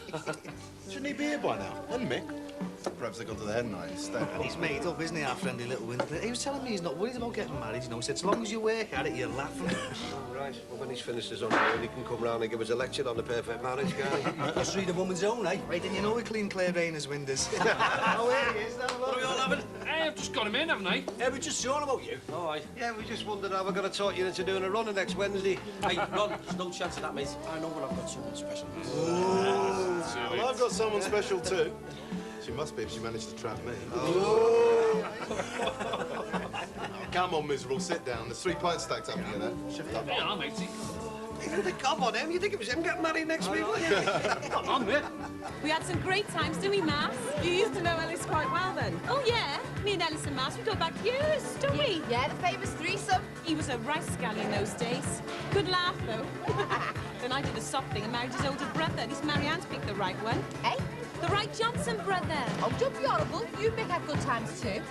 Shouldn't he be here by now? And Mick? Perhaps they got to the hen night instead. And he's made up, isn't he, our friendly little winter? He was telling me he's not worried about getting married, you know. He said, as long as you work at it, you're laughing. Right, well, when he's finished his honeymoon, he can come round and give us a lecture on the perfect marriage, guy. Just read a woman's own, eh? Right, didn't you know we cleaned Claire Rayner's windows? Oh, here he is. What are we all having? Hey, I've just got him in, haven't I? Yeah, we're just showing about you. All right. Yeah, we just wondered how we're going to talk you into doing a runner next Wednesday. Hey, Ron, there's no chance of that, mate. I know when I've got someone special. Well, I've got someone special too. She must be if she managed to trap me. Come on, miserable, sit down. There's 3 pints stacked up here there. Shift up. Yeah, matey. Come on, Em. You think it was him getting married next week? Come on, mate. We had some great times, didn't we, Mass? You used to know Ellis quite well then. Oh, yeah. Me and Ellis and Mass, we go back years, don't we? Yeah, the famous threesome. He was a rice scally in those days. Good laugh, though. Then I did the soft thing and married his older brother. At least Marianne's picked the right one. Eh? The right Johnson brother. Oh, don't be horrible. You Mick have good times, too.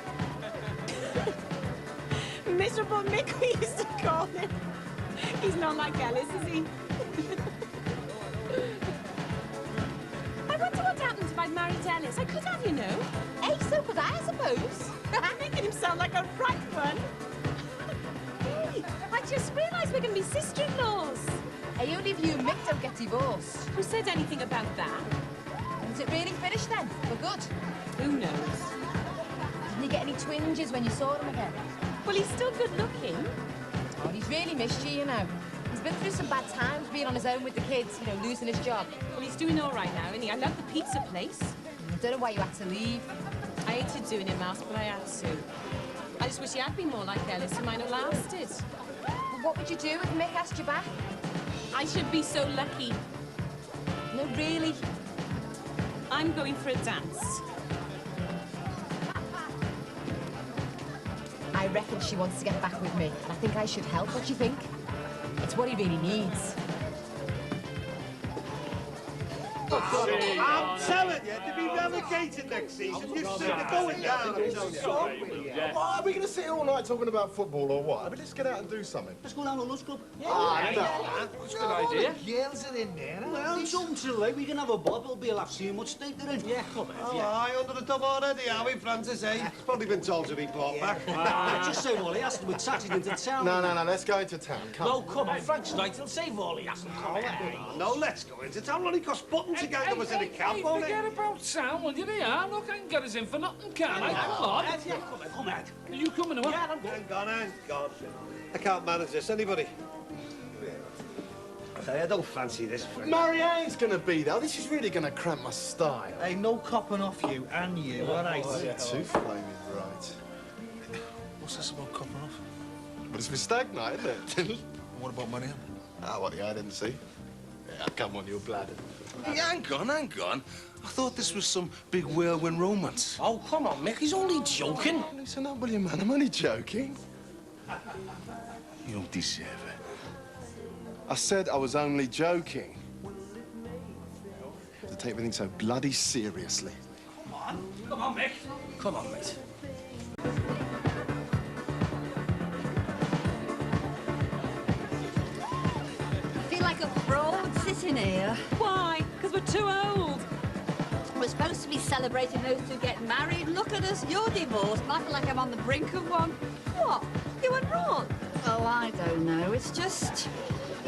Miserable Mick, we used to call him. He's not like Ellis, is he? I wonder what happened if I'd married Ellis. I could have, you know. Hey, so could I suppose. Making him sound like a right one. Hey, I just realised we're going to be sister-in-laws. Hey, only if you and Mick don't get divorced. Who said anything about that? Is it really finished then? For good? Who knows? Didn't you get any twinges when you saw him again? Well, he's still good-looking. Oh, he's really missed you, you know. He's been through some bad times being on his own with the kids, you know, losing his job. Well, he's doing all right now, isn't he? I love the pizza place. I don't know why you had to leave. I hated doing it, Mouse, but I had to. I just wish he had been more like Ellis. He might have lasted. Well, what would you do if Mick asked you back? I should be so lucky. No, really. I'm going for a dance. I reckon she wants to get back with me, and I think I should help. What do you think? It's what he really needs. I'm telling you, to be relegated next season, you should be going down. Are we going to sit all night talking about football or what? I mean, let's get out and do something. Let's go down to lunch club. That's a good idea. Girls are in there. Well, something to like. We can have a bob. It'll be a laugh. See how much steak they're in. Yeah, come on. Oh, aye, under the tub already, are we, Francis, eh? He's probably been told to be brought back. Just say Wally hasn't. We're taxied into town. No, let's go into town. Come No, come on. Frank's right. He'll say Wally hasn't. Come on. No, let's go into town. Only cost buttons to get us in a cab, Hey, won't forget it? about town, will you? There, look, I can get us in for nothing, can I? Come on. Yeah, come on. Are you coming or what? Yeah, I'm Hang on. I can't manage this. Anybody? I don't fancy this, friend. Marianne's going to be there. This is really going to cramp my style. Hey, no copping off you and you, all right? Oh, you're too flaming right. What's this about copping off? But it's for stag night, isn't it? What about Marianne? Ah, what, the eye didn't see? Yeah, come on, you're bladder. Hey, hang on. I thought this was some big whirlwind romance. Oh, come on, Mick, he's only joking. Listen up, will you, man? I'm only joking. You don't deserve it. I said I was only joking. To take everything so bloody seriously. Come on, Mick. Come on, mate. I feel like a fraud sitting here. Why? Because we're too old. We're supposed to be celebrating those two getting married. Look at us, you're divorced. I feel like I'm on the brink of one. What? You went wrong? Oh, I don't know. It's just...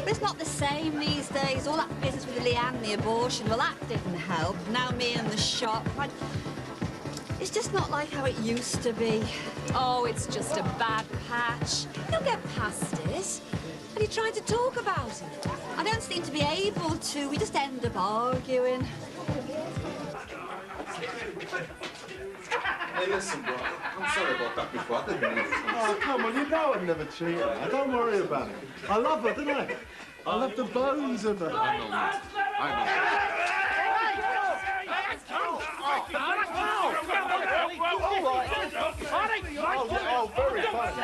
It's not the same these days. All that business with Leanne, the abortion, well, that didn't help. Now me and the shop. It's just not like how it used to be. Oh, it's just a bad patch. You'll get past it. Have you tried to talk about it? I don't seem to be able to. We just end up arguing. Hey, listen, bro. I'm sorry about that before. I didn't mean it. Oh, come on, you know I'd never cheat her. Don't worry about it. I love her, don't I? I love the bones of her. I know, mate. Oh, very funny.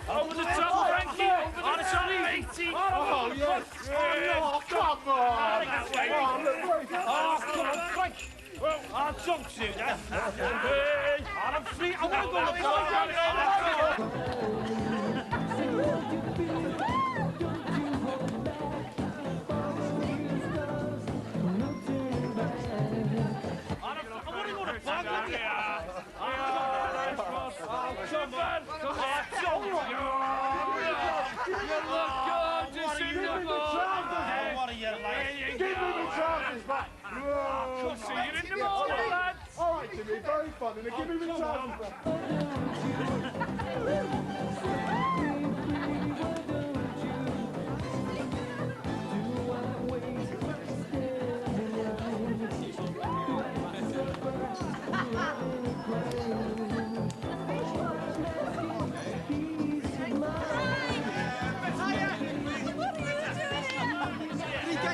Over the top, Frankie! Over the top, matey! Oh, yes! Oh, come on! Oh, come on, Frank! Well, I'll jump you, then. Hey! I'm free! I want to go to All right, Jimmy, very fun. And give me the chance back.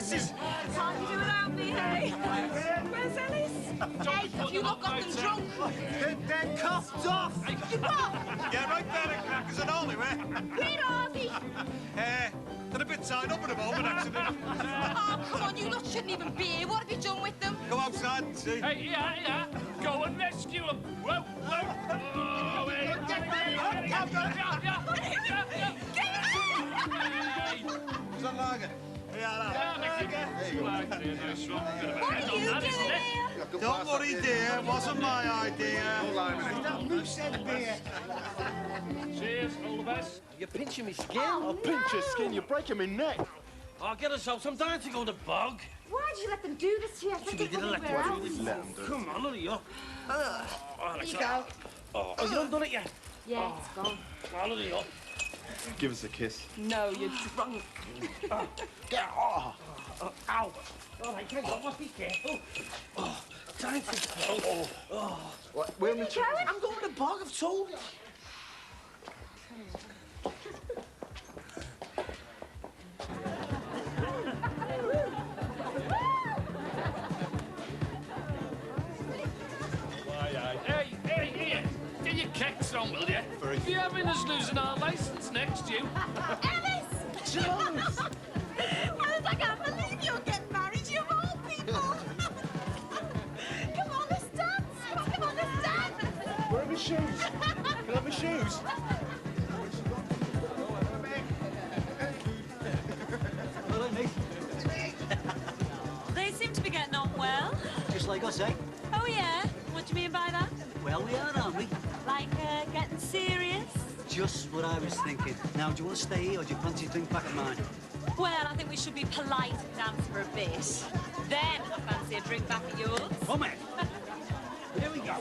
Can't you do without me, hey? Where's Ellis? Hey, have you not got them drunk? They're cuffed off. You what? Yeah, right there, the crackers and all, eh? Where are they? They're a bit tied up at the moment, actually. Oh, come on, you lot shouldn't even be here. What have you done with them? Go outside and see. Hey, yeah. Go and rescue them. Whoa. Oh, hey. Is that lager? What are you doing here? Don't worry, dear. It wasn't my idea. That brookside beer. Cheers, all the best. You're pinching me skin. I'll pinch your skin. You're breaking my neck. Oh, get us out. I'm dying to go to the bog. Why did you let them do this to you? I think You didn't let them do it. Come on, hurry up. There you go. Oh, you haven't done it yet? Yeah, it's gone. Hurry up. Give us a kiss. No, you're drunk. Get off. Ow. All right, hang on. Must be careful. Oh, time to go. Oh. Where are we going? I'm going to the bog, I've told you. Hey, get your kicks on, will you? You're having us losing our licence next, you. Ellis! Jones! Ellis, I can't believe you're getting married, you of all people! Come on, let's dance! Come on, let's dance! Where are my shoes? Can I have my shoes? They seem to be getting on well. Just like us, eh? Oh, yeah? What do you mean by that? Well, we are, aren't we? Like, getting serious? Just what I was thinking. Now, do you want to stay here or do you fancy a drink back at mine? Well, I think we should be polite and dance for a bit. Then I fancy a drink back at yours. Come on. Here we go.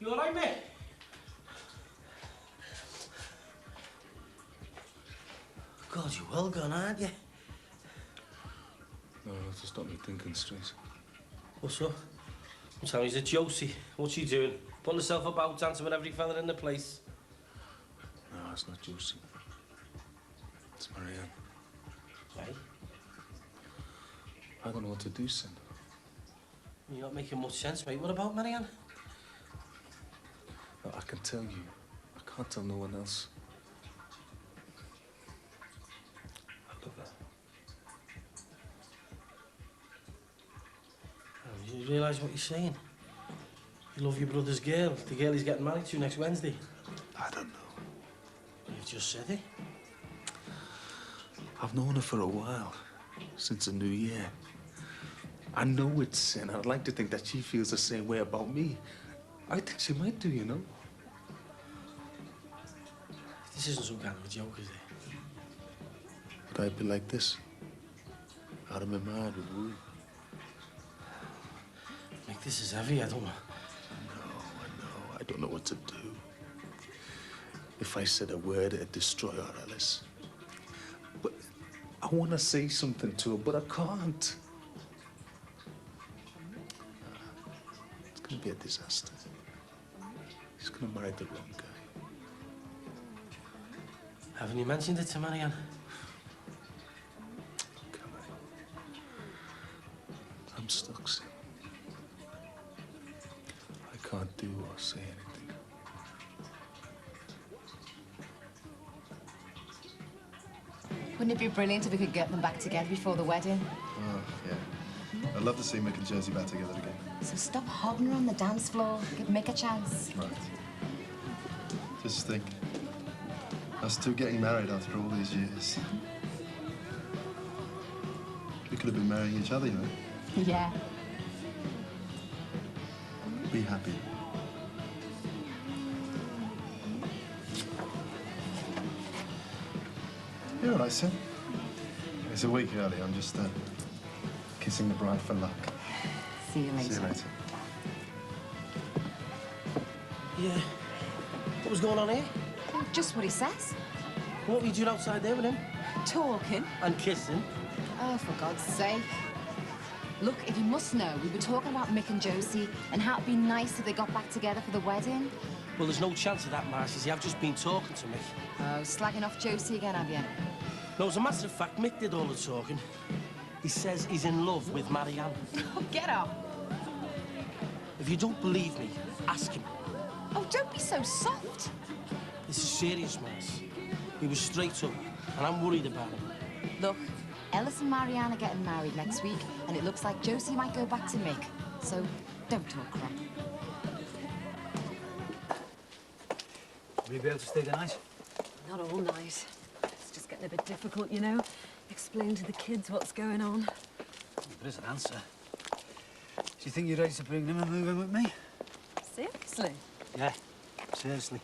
You all right, mate? God, you're well gone, aren't you? No, that's just not me thinking straight. What's up? I'm telling you, it's Josie. What's she doing? Putting herself about, dancing with every fella in the place. No, it's not Josie. It's Marianne. Hey? I don't know what to do, son. You're not making much sense, mate. What about Marianne? No, I can tell you. I can't tell no one else. I love her. Oh, you realise what you're saying? You love your brother's girl, the girl he's getting married to next Wednesday. I don't know. You've just said it. I've known her for a while, since the new year. I know it's sin. I'd like to think that she feels the same way about me. I think she might do, you know? This isn't some kind of a joke, is it? But I'd be like this. Out of my mind with worry. Like, this is heavy, I don't know. I don't know what to do. If I said a word, it'd destroy our Alice. But I want to say something to her, but I can't. It's going to be a disaster. She's going to marry the wrong guy. Haven't you mentioned it to Marianne? I'm stuck, Sam. I can't do or say anything. Wouldn't it be brilliant if we could get them back together before the wedding? Oh, yeah. I'd love to see Mick and Josie back together again. So stop hogging her on the dance floor. Give Mick a chance. Right. Just think. Us two getting married after all these years. We could have been marrying each other, you know. Yeah. Be happy. You're all right, Sim. It's a week early. I'm just kissing the bride for luck. See you later. See you later. Yeah. What was going on here? Just what he says. What were you doing outside there with him? Talking. And kissing? Oh, for God's sake. Look, if you must know, we were talking about Mick and Josie and how it'd be nice if they got back together for the wedding. Well, there's no chance of that, Marcy. See, I've just been talking to Mick. Oh, slagging off Josie again, have you? No, as a matter of fact, Mick did all the talking. He says he's in love with Marianne. Oh, get up. If you don't believe me, ask him. Oh, don't be so soft. This is serious, Marcy. He was straight up, and I'm worried about him. Look, Ellis and Marianne are getting married next week, and it looks like Josie might go back to Mick. So, don't talk crap. Will you be able to stay the night? Not all night. It's just getting a bit difficult, you know. Explain to the kids what's going on. There is an answer. Do you think you're ready to bring them and move in with me? Seriously? Yeah, seriously.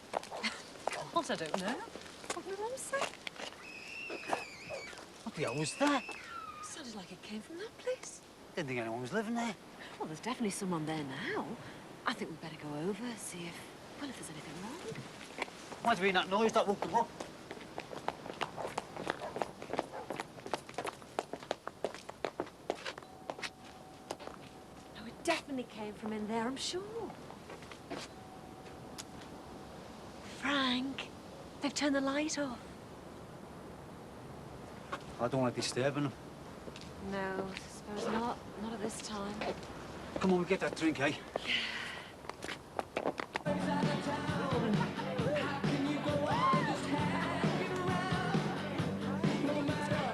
God, I don't know. What did Mum say? What the hell was that? Sounded like it came from that place. Didn't think anyone was living there. Well, there's definitely someone there now. I think we'd better go over, see if, well, if there's anything wrong. Might have been that noise that woke them up. No, it definitely came from in there, I'm sure. Frank, they've turned the light off. I don't want to disturb them. No, I suppose not. Not at this time. Come on, we get that drink, eh?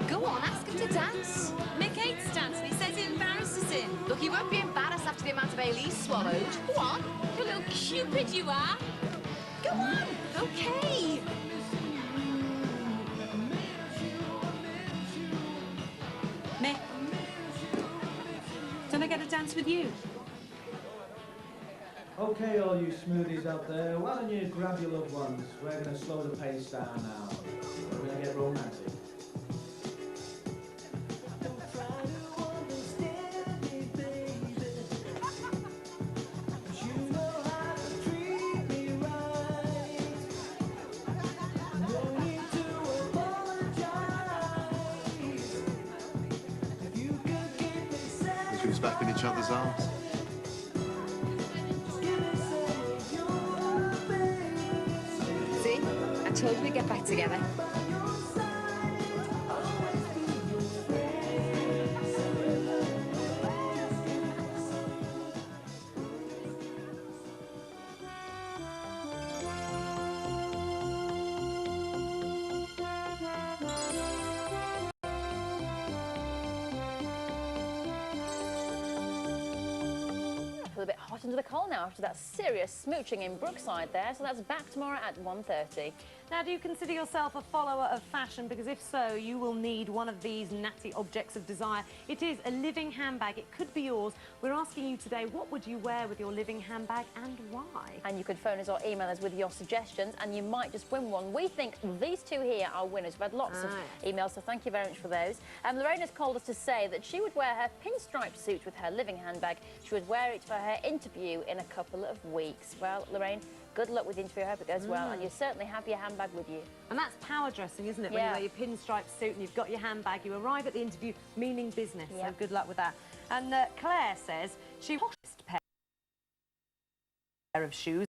Go on, ask him to dance. Mick hates dancing. He says it embarrasses him. Look, he won't be embarrassed after the amount of ale he's swallowed. Go on. You little cupid you are. Go on. Okay. Mick, can I get a dance with you? Okay, all you smoothies out there, why don't you grab your loved ones? We're going to slow the pace down now. We're going to get romantic. shoes back in each other's arms. See? I told you we'd get back together. A bit hot under the collar now after that serious smooching in Brookside there, so that's back tomorrow at 1:30. Now, do you consider yourself a follower of fashion? Because if so, you will need one of these natty objects of desire. It is a living handbag. It could be yours. We're asking you today, what would you wear with your living handbag and why? And you could phone us or email us with your suggestions and you might just win one. We think these two here are winners. We've had lots of emails, so thank you very much for those. Lorraine has called us to say that she would wear her pinstripe suit with her living handbag. She would wear it for her interview in a couple of weeks. Well, Lorraine, good luck with the interview. I hope it goes well, and you certainly have your handbag with you. And that's power dressing, isn't it? When you wear your pinstripe suit and you've got your handbag, you arrive at the interview meaning business. So good luck with that. And Claire says she hottest pair of shoes.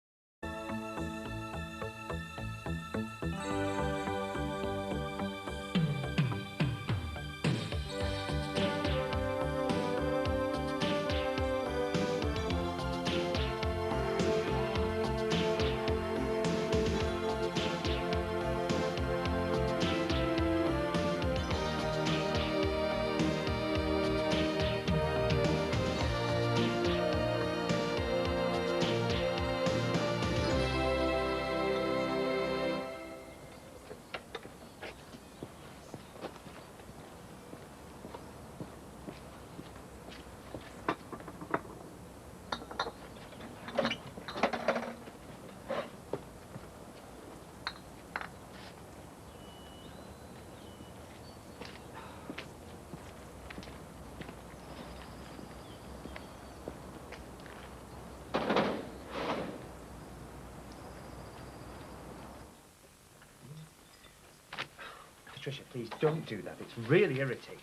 Patricia, please don't do that. It's really irritating.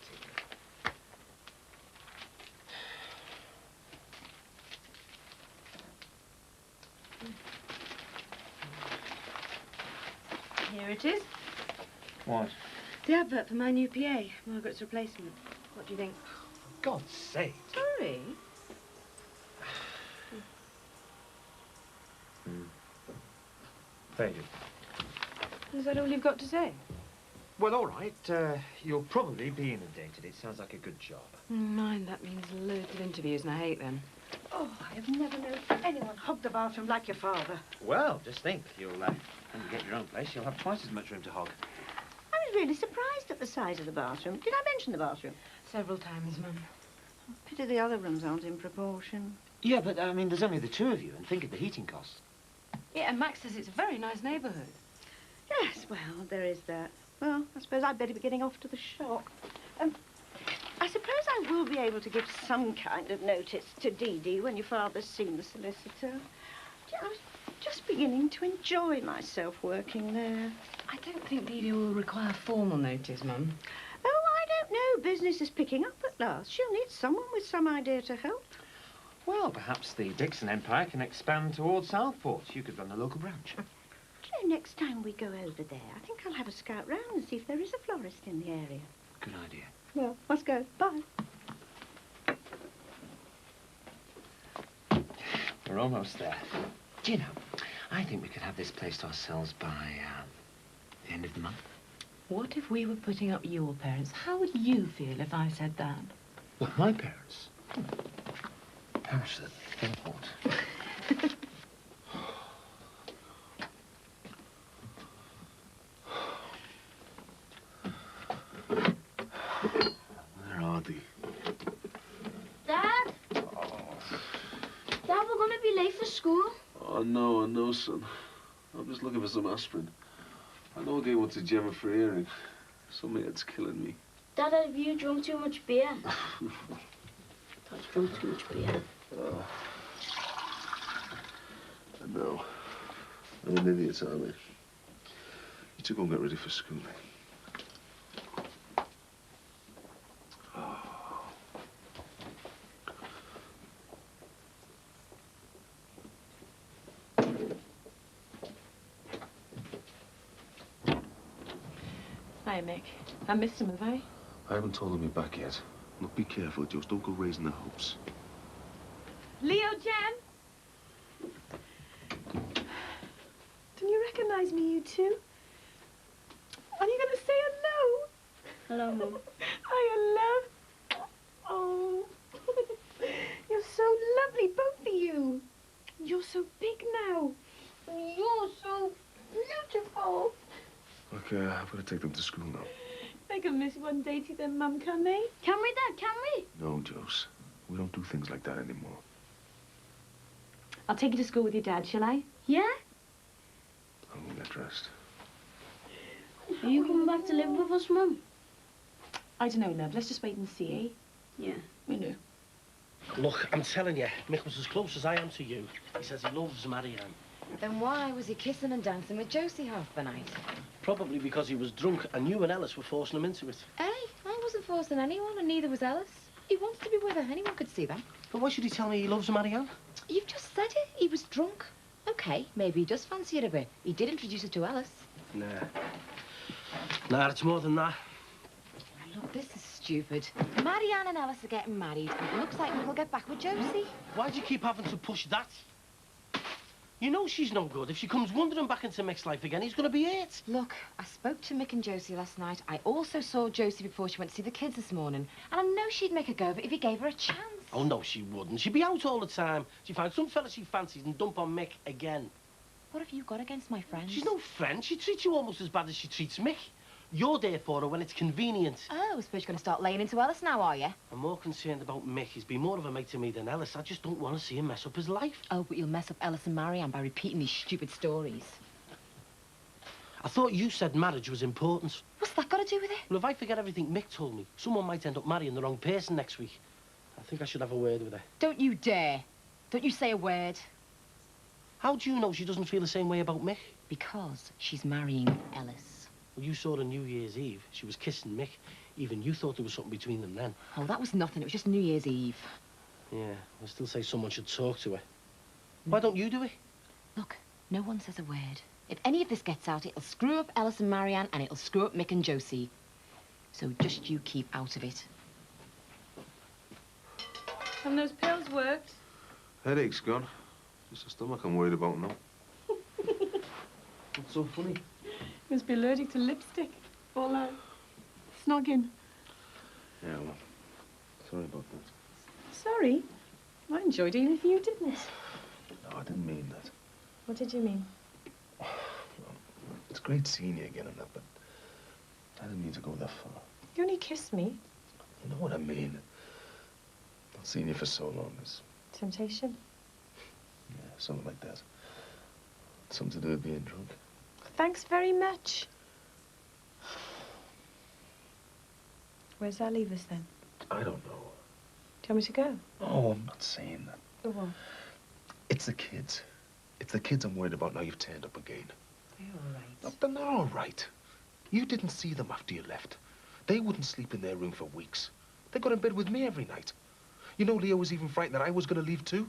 Here it is. What? The advert for my new PA, Margaret's replacement. What do you think? God's sake. Sorry. Very good. Is that all you've got to say? Well, all right. You'll probably be inundated. It sounds like a good job. Mind, that means loads of interviews, and I hate them. Oh, I have never known anyone hog the bathroom like your father. Well, just think. When you get your own place, you'll have twice as much room to hog. I was really surprised at the size of the bathroom. Did I mention the bathroom? Several times, Mum. Pity the other rooms aren't in proportion. Yeah, but, I mean, there's only the two of you, and think of the heating costs. Yeah, and Max says it's a very nice neighbourhood. Yes, well, there is that. Well, I suppose I'd better be getting off to the shop. I suppose I will be able to give some kind of notice to Dee Dee when your father's seen the solicitor. I was just beginning to enjoy myself working there. I don't think Dee Dee will require formal notice, Mum. Oh, I don't know. Business is picking up at last. She'll need someone with some idea to help. Well, perhaps the Dixon Empire can expand towards Southport. You could run the local branch. Do you know, next time we go over there, I think I'll have a scout round and see if there is a florist in the area. Good idea. Well, let's go. Bye. We're almost there. Do you know, I think we could have this place to ourselves by the end of the month. What if we were putting up your parents? How would you feel if I said that? Well, my parents? Parents that think what? Where are they? Dad? Dad, we're gonna be late for school. Oh, no, I know, son. I'm just looking for some aspirin. I know I gave one to Gemma for hearing. Something that's killing me. Dad, have you drunk too much beer? Dad's drunk too much beer. I know. I'm an idiot, aren't I? You two go and get ready for school. Hiya, Mick. I missed him, have I? I haven't told them you're back yet. Look, be careful, Joe. Don't go raising their hopes. Leo, Jen! Don't you recognise me, you two? Are you going to say hello? Hello, Mum. Hiya, love. Oh, you're so lovely, both of you. You're so big now. You're so beautiful. Okay, I've got to take them to school now. They can miss one day to their mum, can they? Can we, Dad? Can we? No, Jose. We don't do things like that anymore. I'll take you to school with your dad, shall I? Yeah? I'm gonna get dressed. Are you coming back to live with us, Mum? I don't know, love. Let's just wait and see, eh? Yeah. We know. Look, I'm telling you, Mick was as close as I am to you. He says he loves Marianne. Then why was he kissing and dancing with Josie half the night? Probably because he was drunk and you and Ellis were forcing him into it. Hey, I wasn't forcing anyone, and neither was Ellis. He wants to be with her. Anyone could see that. But why should he tell me he loves Marianne? You've just said it. He was drunk. Okay, maybe he does fancy her a bit. He did introduce her to Ellis. Nah. Nah, it's more than that. Look, this is stupid. Marianne and Ellis are getting married, and it looks like we'll get back with Josie. Why do you keep having to push that? You know she's no good. If she comes wandering back into Mick's life again, he's going to be hurt. Look, I spoke to Mick and Josie last night. I also saw Josie before she went to see the kids this morning. And I know she'd make a go of it if he gave her a chance. Oh, no, she wouldn't. She'd be out all the time. She'd find some fella she fancies and dump on Mick again. What have you got against my friend? She's no friend. She treats you almost as bad as she treats Mick. You're there for her when it's convenient. Oh, I suppose you're going to start laying into Ellis now, are you? I'm more concerned about Mick. He's been more of a mate to me than Ellis. I just don't want to see him mess up his life. Oh, but you'll mess up Ellis and Marianne by repeating these stupid stories. I thought you said marriage was important. What's that got to do with it? Well, if I forget everything Mick told me, someone might end up marrying the wrong person next week. I think I should have a word with her. Don't you dare. Don't you say a word. How do you know she doesn't feel the same way about Mick? Because she's marrying Ellis. Well, you saw her New Year's Eve. She was kissing Mick. Even you thought there was something between them then. Oh, that was nothing. It was just New Year's Eve. Yeah, I still say someone should talk to her. Why don't you do it? Look, no one says a word. If any of this gets out, it'll screw up Ellis and Marianne, and it'll screw up Mick and Josie. So just you keep out of it. Have those pills worked? Headache's gone. Just the stomach I'm worried about now. What's so funny? You must be allergic to lipstick. Or snogging. Yeah, well, sorry about that. Sorry. I enjoyed it even if you didn't. No, I didn't mean that. What did you mean? It's great seeing you again and that, but I didn't mean to go that far. You only kissed me. You know what I mean? Not seeing you for so long is... Temptation. Yeah, something like that. Something to do with being drunk. Thanks very much. Where's that leave us then? I don't know. Do you want me to go? Oh, I'm not saying that. The what? It's the kids. It's the kids I'm worried about now you've turned up again. They're all right. No, but they're all right. You didn't see them after you left. They wouldn't sleep in their room for weeks. They got in bed with me every night. You know, Leo was even frightened that I was going to leave too.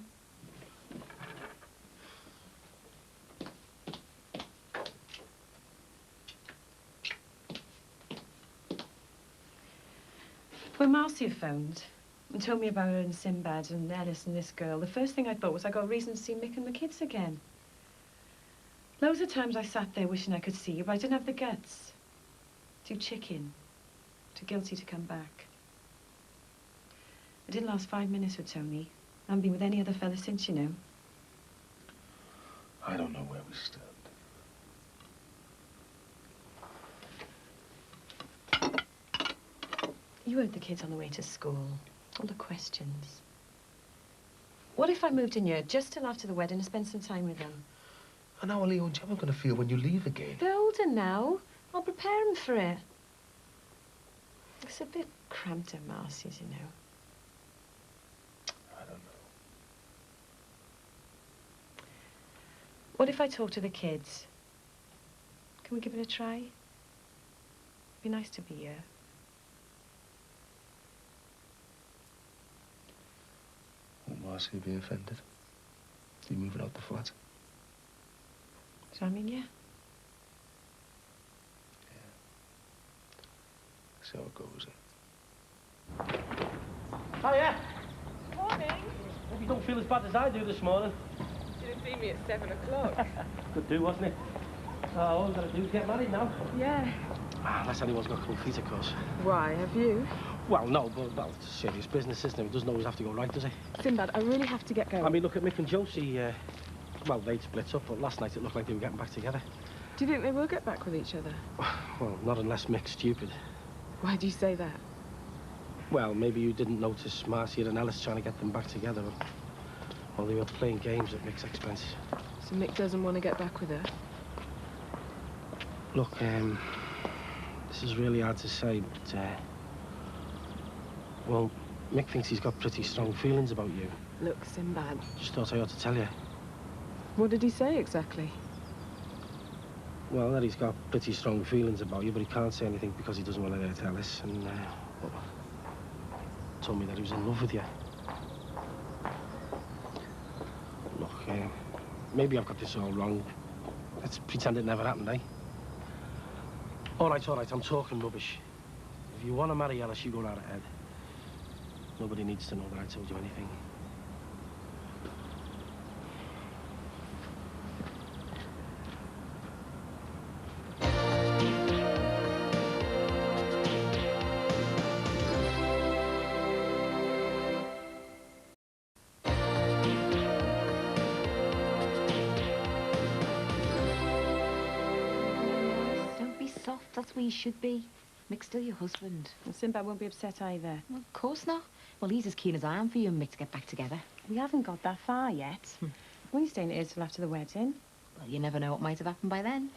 When Marcia phoned and told me about her and Sinbad and Ellis and this girl, the first thing I thought was I got a reason to see Mick and the kids again. Loads of times I sat there wishing I could see you, but I didn't have the guts. Too chicken. Too guilty to come back. I didn't last 5 minutes with Tony. I haven't been with any other fella since, you know. I don't know where we stand. You heard the kids on the way to school. All the questions. What if I moved in here just till after the wedding and spent some time with them? And how are Leo and Gemma going to feel when you leave again? They're older now. I'll prepare them for it. It's a bit cramped at Marcy's, you know. I don't know. What if I talk to the kids? Can we give it a try? It'd be nice to be here. Won't Marcy be offended? You moving out the flat? So I mean, yeah. see how it goes. Hiya. Morning. Hope you don't feel as bad as I do this morning. Should have seen me at 7 o'clock. Good do, wasn't it? All we've got to do is get married now. Yeah. Unless anyone's got cold feet, of course. Why, have you? Well, no, but, well, it's serious business, isn't it? It doesn't always have to go right, does it? Sinbad, I really have to get going. I mean, look at Mick and Josie. Well, they'd split up, but last night it looked like they were getting back together. Do you think they will get back with each other? Well, not unless Mick's stupid. Why do you say that? Well, maybe you didn't notice Marcia and Ellis trying to get them back together. Well, they were playing games at Mick's expense. So Mick doesn't want to get back with her? Look, this is really hard to say, but, well, Mick thinks he's got pretty strong feelings about you. Look, Sinbad. Just thought I ought to tell you. What did he say exactly? Well, that he's got pretty strong feelings about you, but he can't say anything because he doesn't want to hurt Ellis, and, well, told me that he was in love with you. Look, maybe I've got this all wrong. Let's pretend it never happened, eh? All right, I'm talking rubbish. If you want to marry Ellis, you go right ahead. Nobody needs to know that I told you anything. That's where you should be. Mick's still your husband. Well, Sinbad won't be upset either. Well, of course not. Well, he's as keen as I am for you and Mick to get back together. We haven't got that far yet. We're only staying here till after the wedding. Well, you never know what might have happened by then.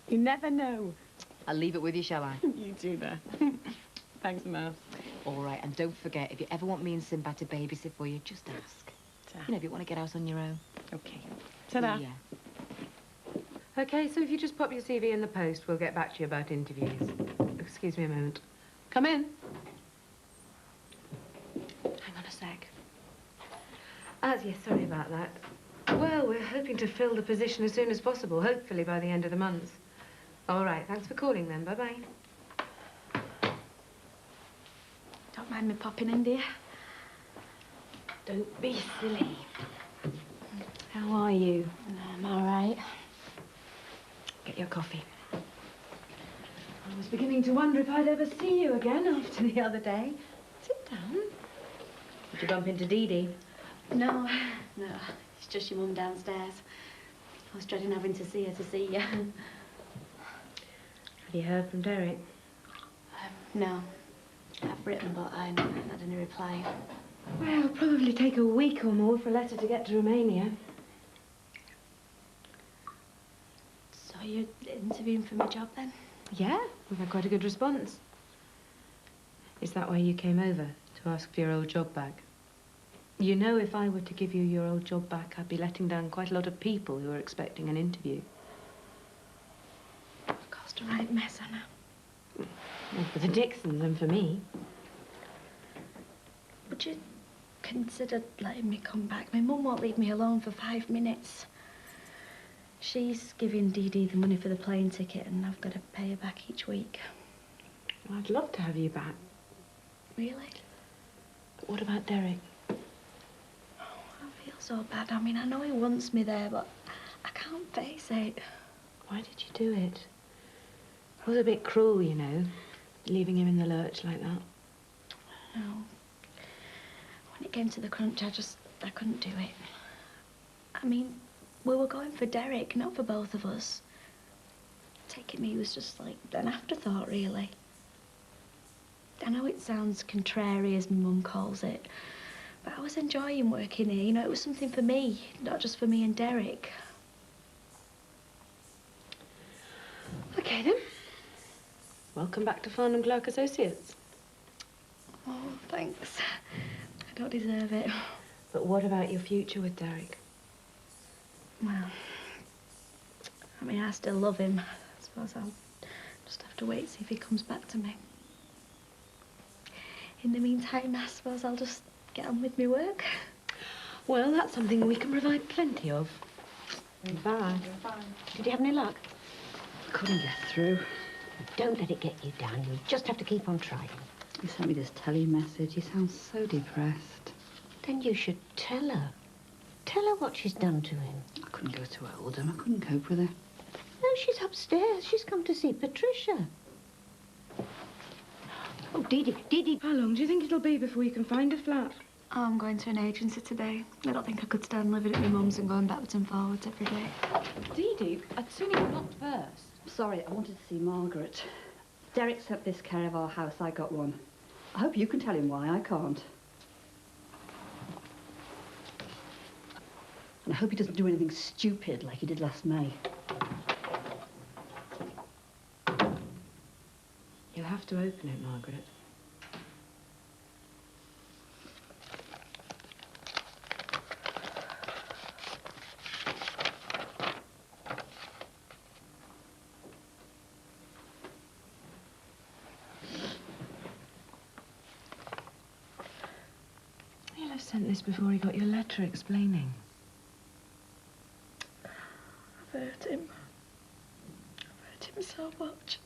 You never know. I'll leave it with you, shall I? You do that. Thanks, Mel. All right, and don't forget, if you ever want me and Sinbad to babysit for you, just ask. You know, if you want to get out on your own. Okay. Ta-da. Yeah. OK, so if you just pop your CV in the post, we'll get back to you about interviews. Excuse me a moment. Come in. Hang on a sec. Yes, sorry about that. Well, we're hoping to fill the position as soon as possible, hopefully by the end of the month. All right, thanks for calling then. Bye-bye. Don't mind me popping in, dear. Don't be silly. How are you? I'm all right. Get your coffee. I was beginning to wonder if I'd ever see you again after the other day. Sit down. Did you bump into Dee Dee? No, it's just your mum downstairs. I was dreading having to see her to see you. Have you heard from Derek? No. I've written, but I haven't had any reply. Well, it'll probably take a week or more for a letter to get to Romania. So you're interviewing for my job, then? Yeah, we've had quite a good response. Is that why you came over, to ask for your old job back? You know, if I were to give you your old job back, I'd be letting down quite a lot of people who are expecting an interview. I've caused a right mess, Anna. Well, for the Dixons and for me. Would you consider letting me come back? My mum won't leave me alone for 5 minutes. She's giving Dee Dee the money for the plane ticket and I've got to pay her back each week. Well, I'd love to have you back. Really? But what about Derek? I feel so bad. I mean, I know he wants me there, but I can't face it. Why did you do it? It was a bit cruel, you know, leaving him in the lurch like that. No. When it came to the crunch, I couldn't do it. I mean, we were going for Derek, not for both of us. Taking me was just like an afterthought, really. I know it sounds contrary, as my mum calls it, but I was enjoying working here. You know, it was something for me, not just for me and Derek. OK, then. Welcome back to Farnham Clark Associates. Oh, thanks. I don't deserve it. But what about your future with Derek? Well, I mean, I still love him. I suppose I'll just have to wait, see if he comes back to me. In the meantime, I suppose I'll just get on with my work. Well, that's something we can provide plenty of. Bye. Did you have any luck? Couldn't get through. Don't let it get you down. You just have to keep on trying. You sent me this telly message. You sound so depressed. Then you should tell her. Tell her what she's done to him. I couldn't go to Oldham. I couldn't cope with her. No, she's upstairs. She's come to see Patricia. Oh, Dee Dee. How long do you think it'll be before you can find a flat? Oh, I'm going to an agency today. I don't think I could stand living at my mum's and going backwards and forwards every day. Dee Dee, I'd sooner you knocked first. Sorry, I wanted to see Margaret. Derek sent this care of our house. I got one. I hope you can tell him why I can't. And I hope he doesn't do anything stupid like he did last May. You'll have to open it, Margaret. He'll have sent this before he got your letter explaining. I've hurt him. I've hurt him so much.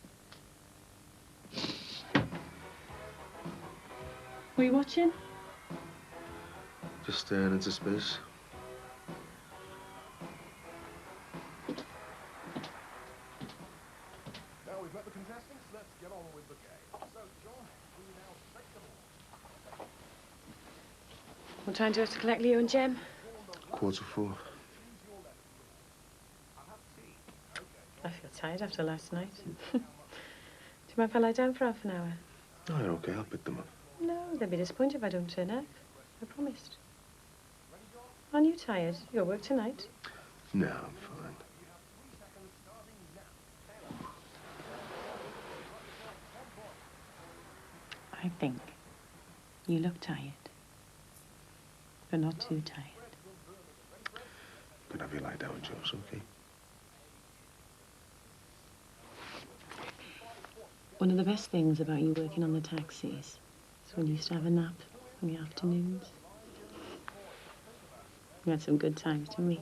Were you watching? Just staring into space. Now we've met the contestants, let's get on with the game. So, John, we now take them all. What time do you have to collect Leo and Jem? 4:45. I feel tired after last night. Do you mind if I lie down for half an hour? No, you're okay. I'll pick them up. No, they'll be disappointed if I don't turn up. I promised. Aren't you tired? Your work tonight? No, I'm fine. I think you look tired, but not too tired. Can I have you lie down, Jules, okay? One of the best things about you working on the taxis is when you used to have a nap in the afternoons. We had some good times, didn't we?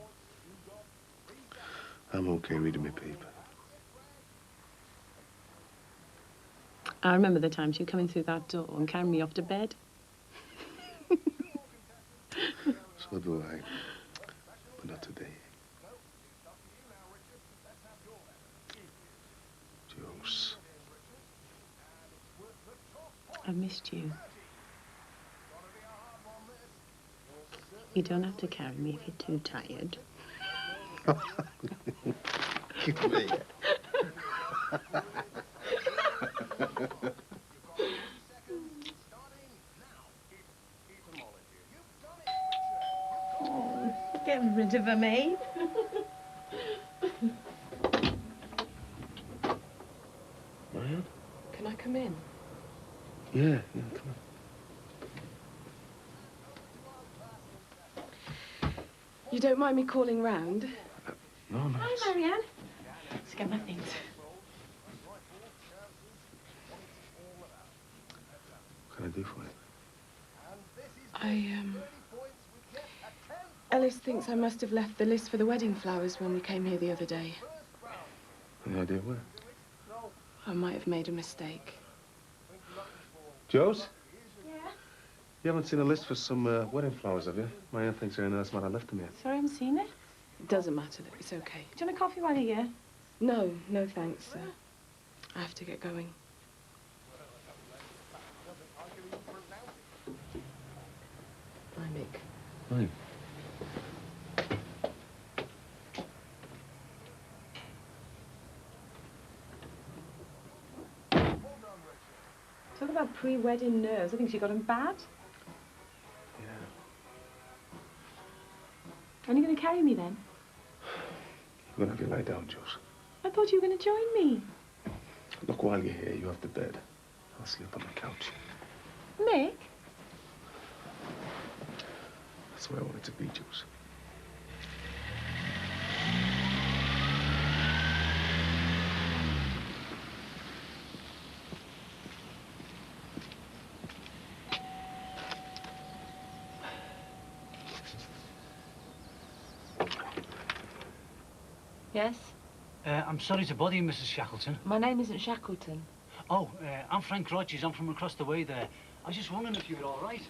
I'm okay reading my paper. I remember the times you coming through that door and carrying me off to bed. So do I. But not today. Jules. I've missed you. You don't have to carry me if you're too tired. Give me it. Oh, getting rid of him, eh? Marianne? Can I come in? Yeah, come on. You don't mind me calling round? No, no. Hi, Marianne. Let's get my things. What can I do for you? Ellis thinks I must have left the list for the wedding flowers when we came here the other day. Any idea where? I might have made a mistake. Joes? Yeah? You haven't seen a list for some wedding flowers, have you? Marianne thinks you're in that's what I left them here. Sorry, I haven't seen it. It doesn't matter, though. It's okay. Do you want a coffee while you're here? No, no thanks. I have to get going. Bye, Mick. Fine. Talk about pre-wedding nerves. I think she got them bad. Yeah. Are you going to carry me then? You're gonna have you lie down, Jules. I thought you were going to join me. Look, while you're here, you have the bed. I'll sleep on the couch. Mick? That's where I want it to be, Jules. Yes? I'm sorry to bother you, Mrs. Shackleton. My name isn't Shackleton. Oh, I'm Frank Rogers. I'm from across the way there. I was just wondering if you were all right.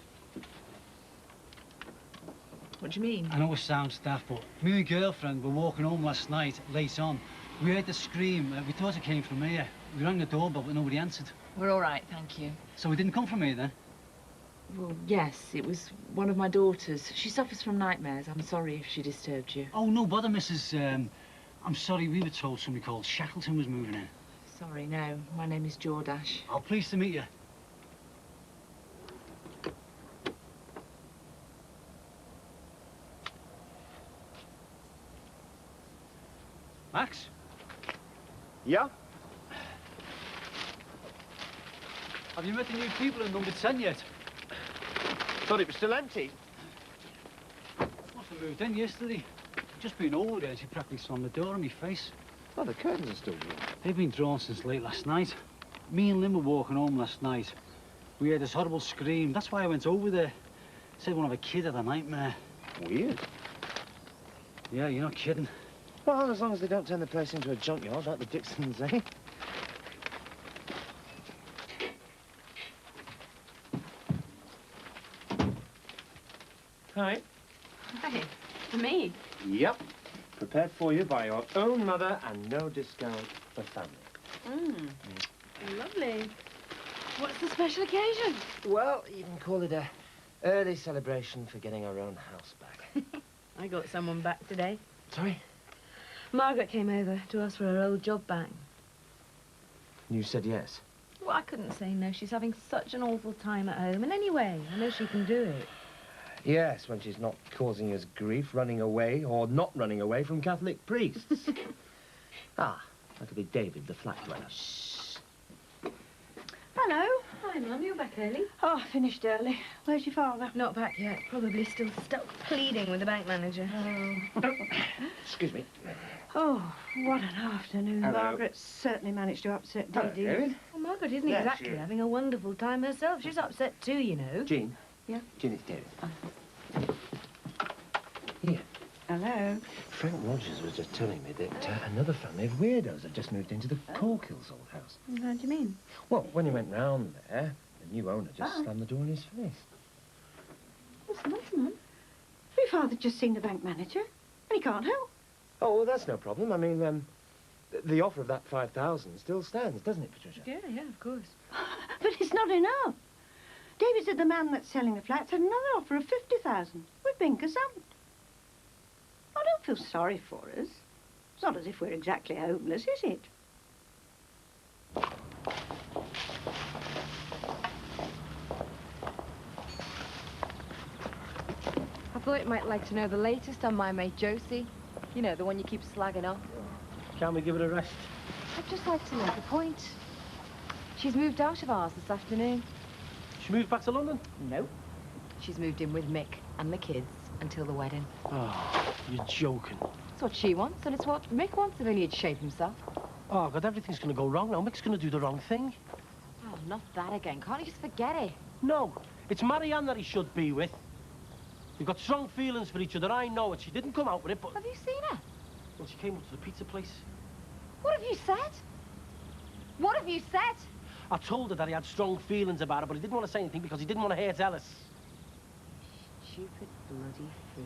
What do you mean? I know it sounds daft, but me and my girlfriend were walking home last night, late on. We heard the scream. We thought it came from here. We rang the doorbell, but nobody answered. We're all right, thank you. So it didn't come from here, then? Well, yes, it was one of my daughters. She suffers from nightmares. I'm sorry if she disturbed you. Oh, no bother, Mrs. I'm sorry, we were told somebody called Shackleton was moving in. Sorry, no. My name is Jordash. Oh, pleased to meet you. Max? Yeah? Have you met the new people in number 10 yet? Thought it was still empty. Must have moved in yesterday. Just been over there, she practically slammed the door in my face. Oh, the curtains are still drawn. They've been drawn since late last night. Me and Lynn were walking home last night. We heard this horrible scream. That's why I went over there. Said one of a kid had a nightmare. Weird. Yeah, you're not kidding. Well, as long as they don't turn the place into a junkyard like the Dixons, eh? Hi. Hey, for me? Yep. Prepared for you by your own mother and no discount for family. Lovely. What's the special occasion? Well, you can call it a early celebration for getting our own house back. I got someone back today. Sorry? Margaret came over to ask for her old job back. You said yes. Well, I couldn't say no. She's having such an awful time at home. And anyway, I know she can do it. Yes, when she's not causing us grief, running away or not running away from Catholic priests. That'll be David, the flat dweller. Shh. Hello. Hi, Mum. You're back early. Oh, I finished early. Where's your father? Not back yet. Probably still stuck pleading with the bank manager. Excuse me. Oh, what an afternoon. Hello. Margaret certainly managed to upset Hello, Dee Dee. David. Well, Margaret isn't Yeah, exactly sure. having a wonderful time herself. She's upset too, you know. Jean. Yeah? Jean, it's David. Here. Hello. Frank Rogers was just telling me that another family of weirdos had just moved into the Corkills old house. How do you mean? Well, when he went round there, the new owner just slammed the door in his face. What's the matter, Mum? My father just seen the bank manager, and he can't help. Oh, well, that's no problem. I mean, the offer of that 5,000 still stands, doesn't it, Patricia? Yeah, of course. But it's not enough. David said the man that's selling the flats had another offer of 50,000. We've been gazumped. I don't feel sorry for us. It's not as if we're exactly homeless, is it? I thought you might like to know the latest on my mate Josie. You know, the one you keep slagging off. Can't we give it a rest? I'd just like to make a point. She's moved out of ours this afternoon. She moved back to London? No. She's moved in with Mick and the kids until the wedding. Oh, you're joking. It's what she wants, and it's what Mick wants if only he'd shape himself. Oh, God, everything's going to go wrong now. Mick's going to do the wrong thing. Oh, not that again. Can't you just forget it? No, it's Marianne that he should be with. You've got strong feelings for each other, I know it. She didn't come out with it, but... Have you seen her? Well, she came up to the pizza place. What have you said? What have you said? I told her that he had strong feelings about her, but he didn't want to say anything because he didn't want to hurt Ellis. Stupid bloody fool.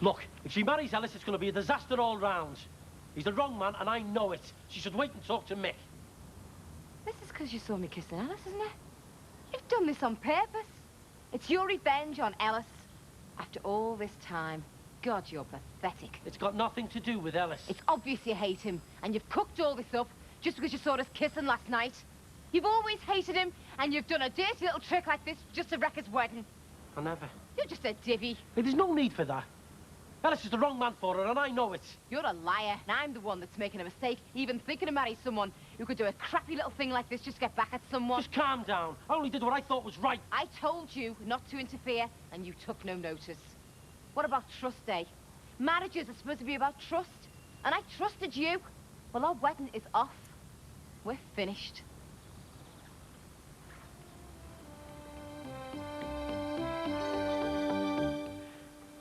Look, if she marries Ellis, it's going to be a disaster all round. He's the wrong man, and I know it. She should wait and talk to Mick. This is because you saw me kissing Ellis, isn't it? You've done this on purpose. It's your revenge on Ellis. After all this time. God, you're pathetic. It's got nothing to do with Ellis. It's obvious you hate him, and you've cooked all this up just because you saw us kissing last night. You've always hated him, and you've done a dirty little trick like this just to wreck his wedding. I never. You're just a divvy. Hey, there's no need for that. Ellis is the wrong man for her, and I know it. You're a liar, and I'm the one that's making a mistake, even thinking to marry someone who could do a crappy little thing like this just to get back at someone. Just calm down. I only did what I thought was right. I told you not to interfere, and you took no notice. What about trust, eh? Marriages are supposed to be about trust, and I trusted you. Well, our wedding is off. We're finished.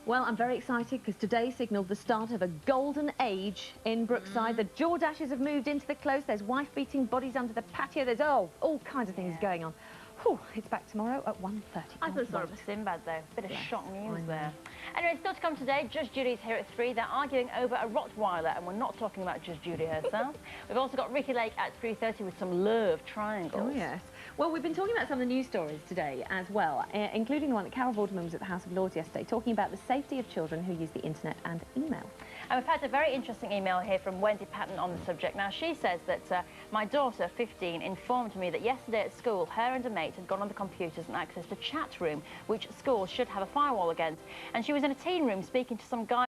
Well, I'm very excited because today signalled the start of a golden age in Brookside. The Jordashes have moved into the close. There's wife-beating bodies under the patio. There's all kinds of things going on. Whew, it's back tomorrow at 1:30. I feel sorry for Sinbad, though. Bit of shock news there. Anyway, still to come today, Judge Judy's here at 3. They're arguing over a Rottweiler, and we're not talking about Judge Judy herself. We've also got Ricky Lake at 3:30 with some love triangles. Oh, yes. Well, we've been talking about some of the news stories today as well, including the one that Carol Vorderman was at the House of Lords yesterday, talking about the safety of children who use the internet and email. And we've had a very interesting email here from Wendy Patton on the subject. Now, she says that my daughter, 15, informed me that yesterday at school, her and a mate had gone on the computers and accessed a chat room, which schools should have a firewall against. And she was in a teen room speaking to some guy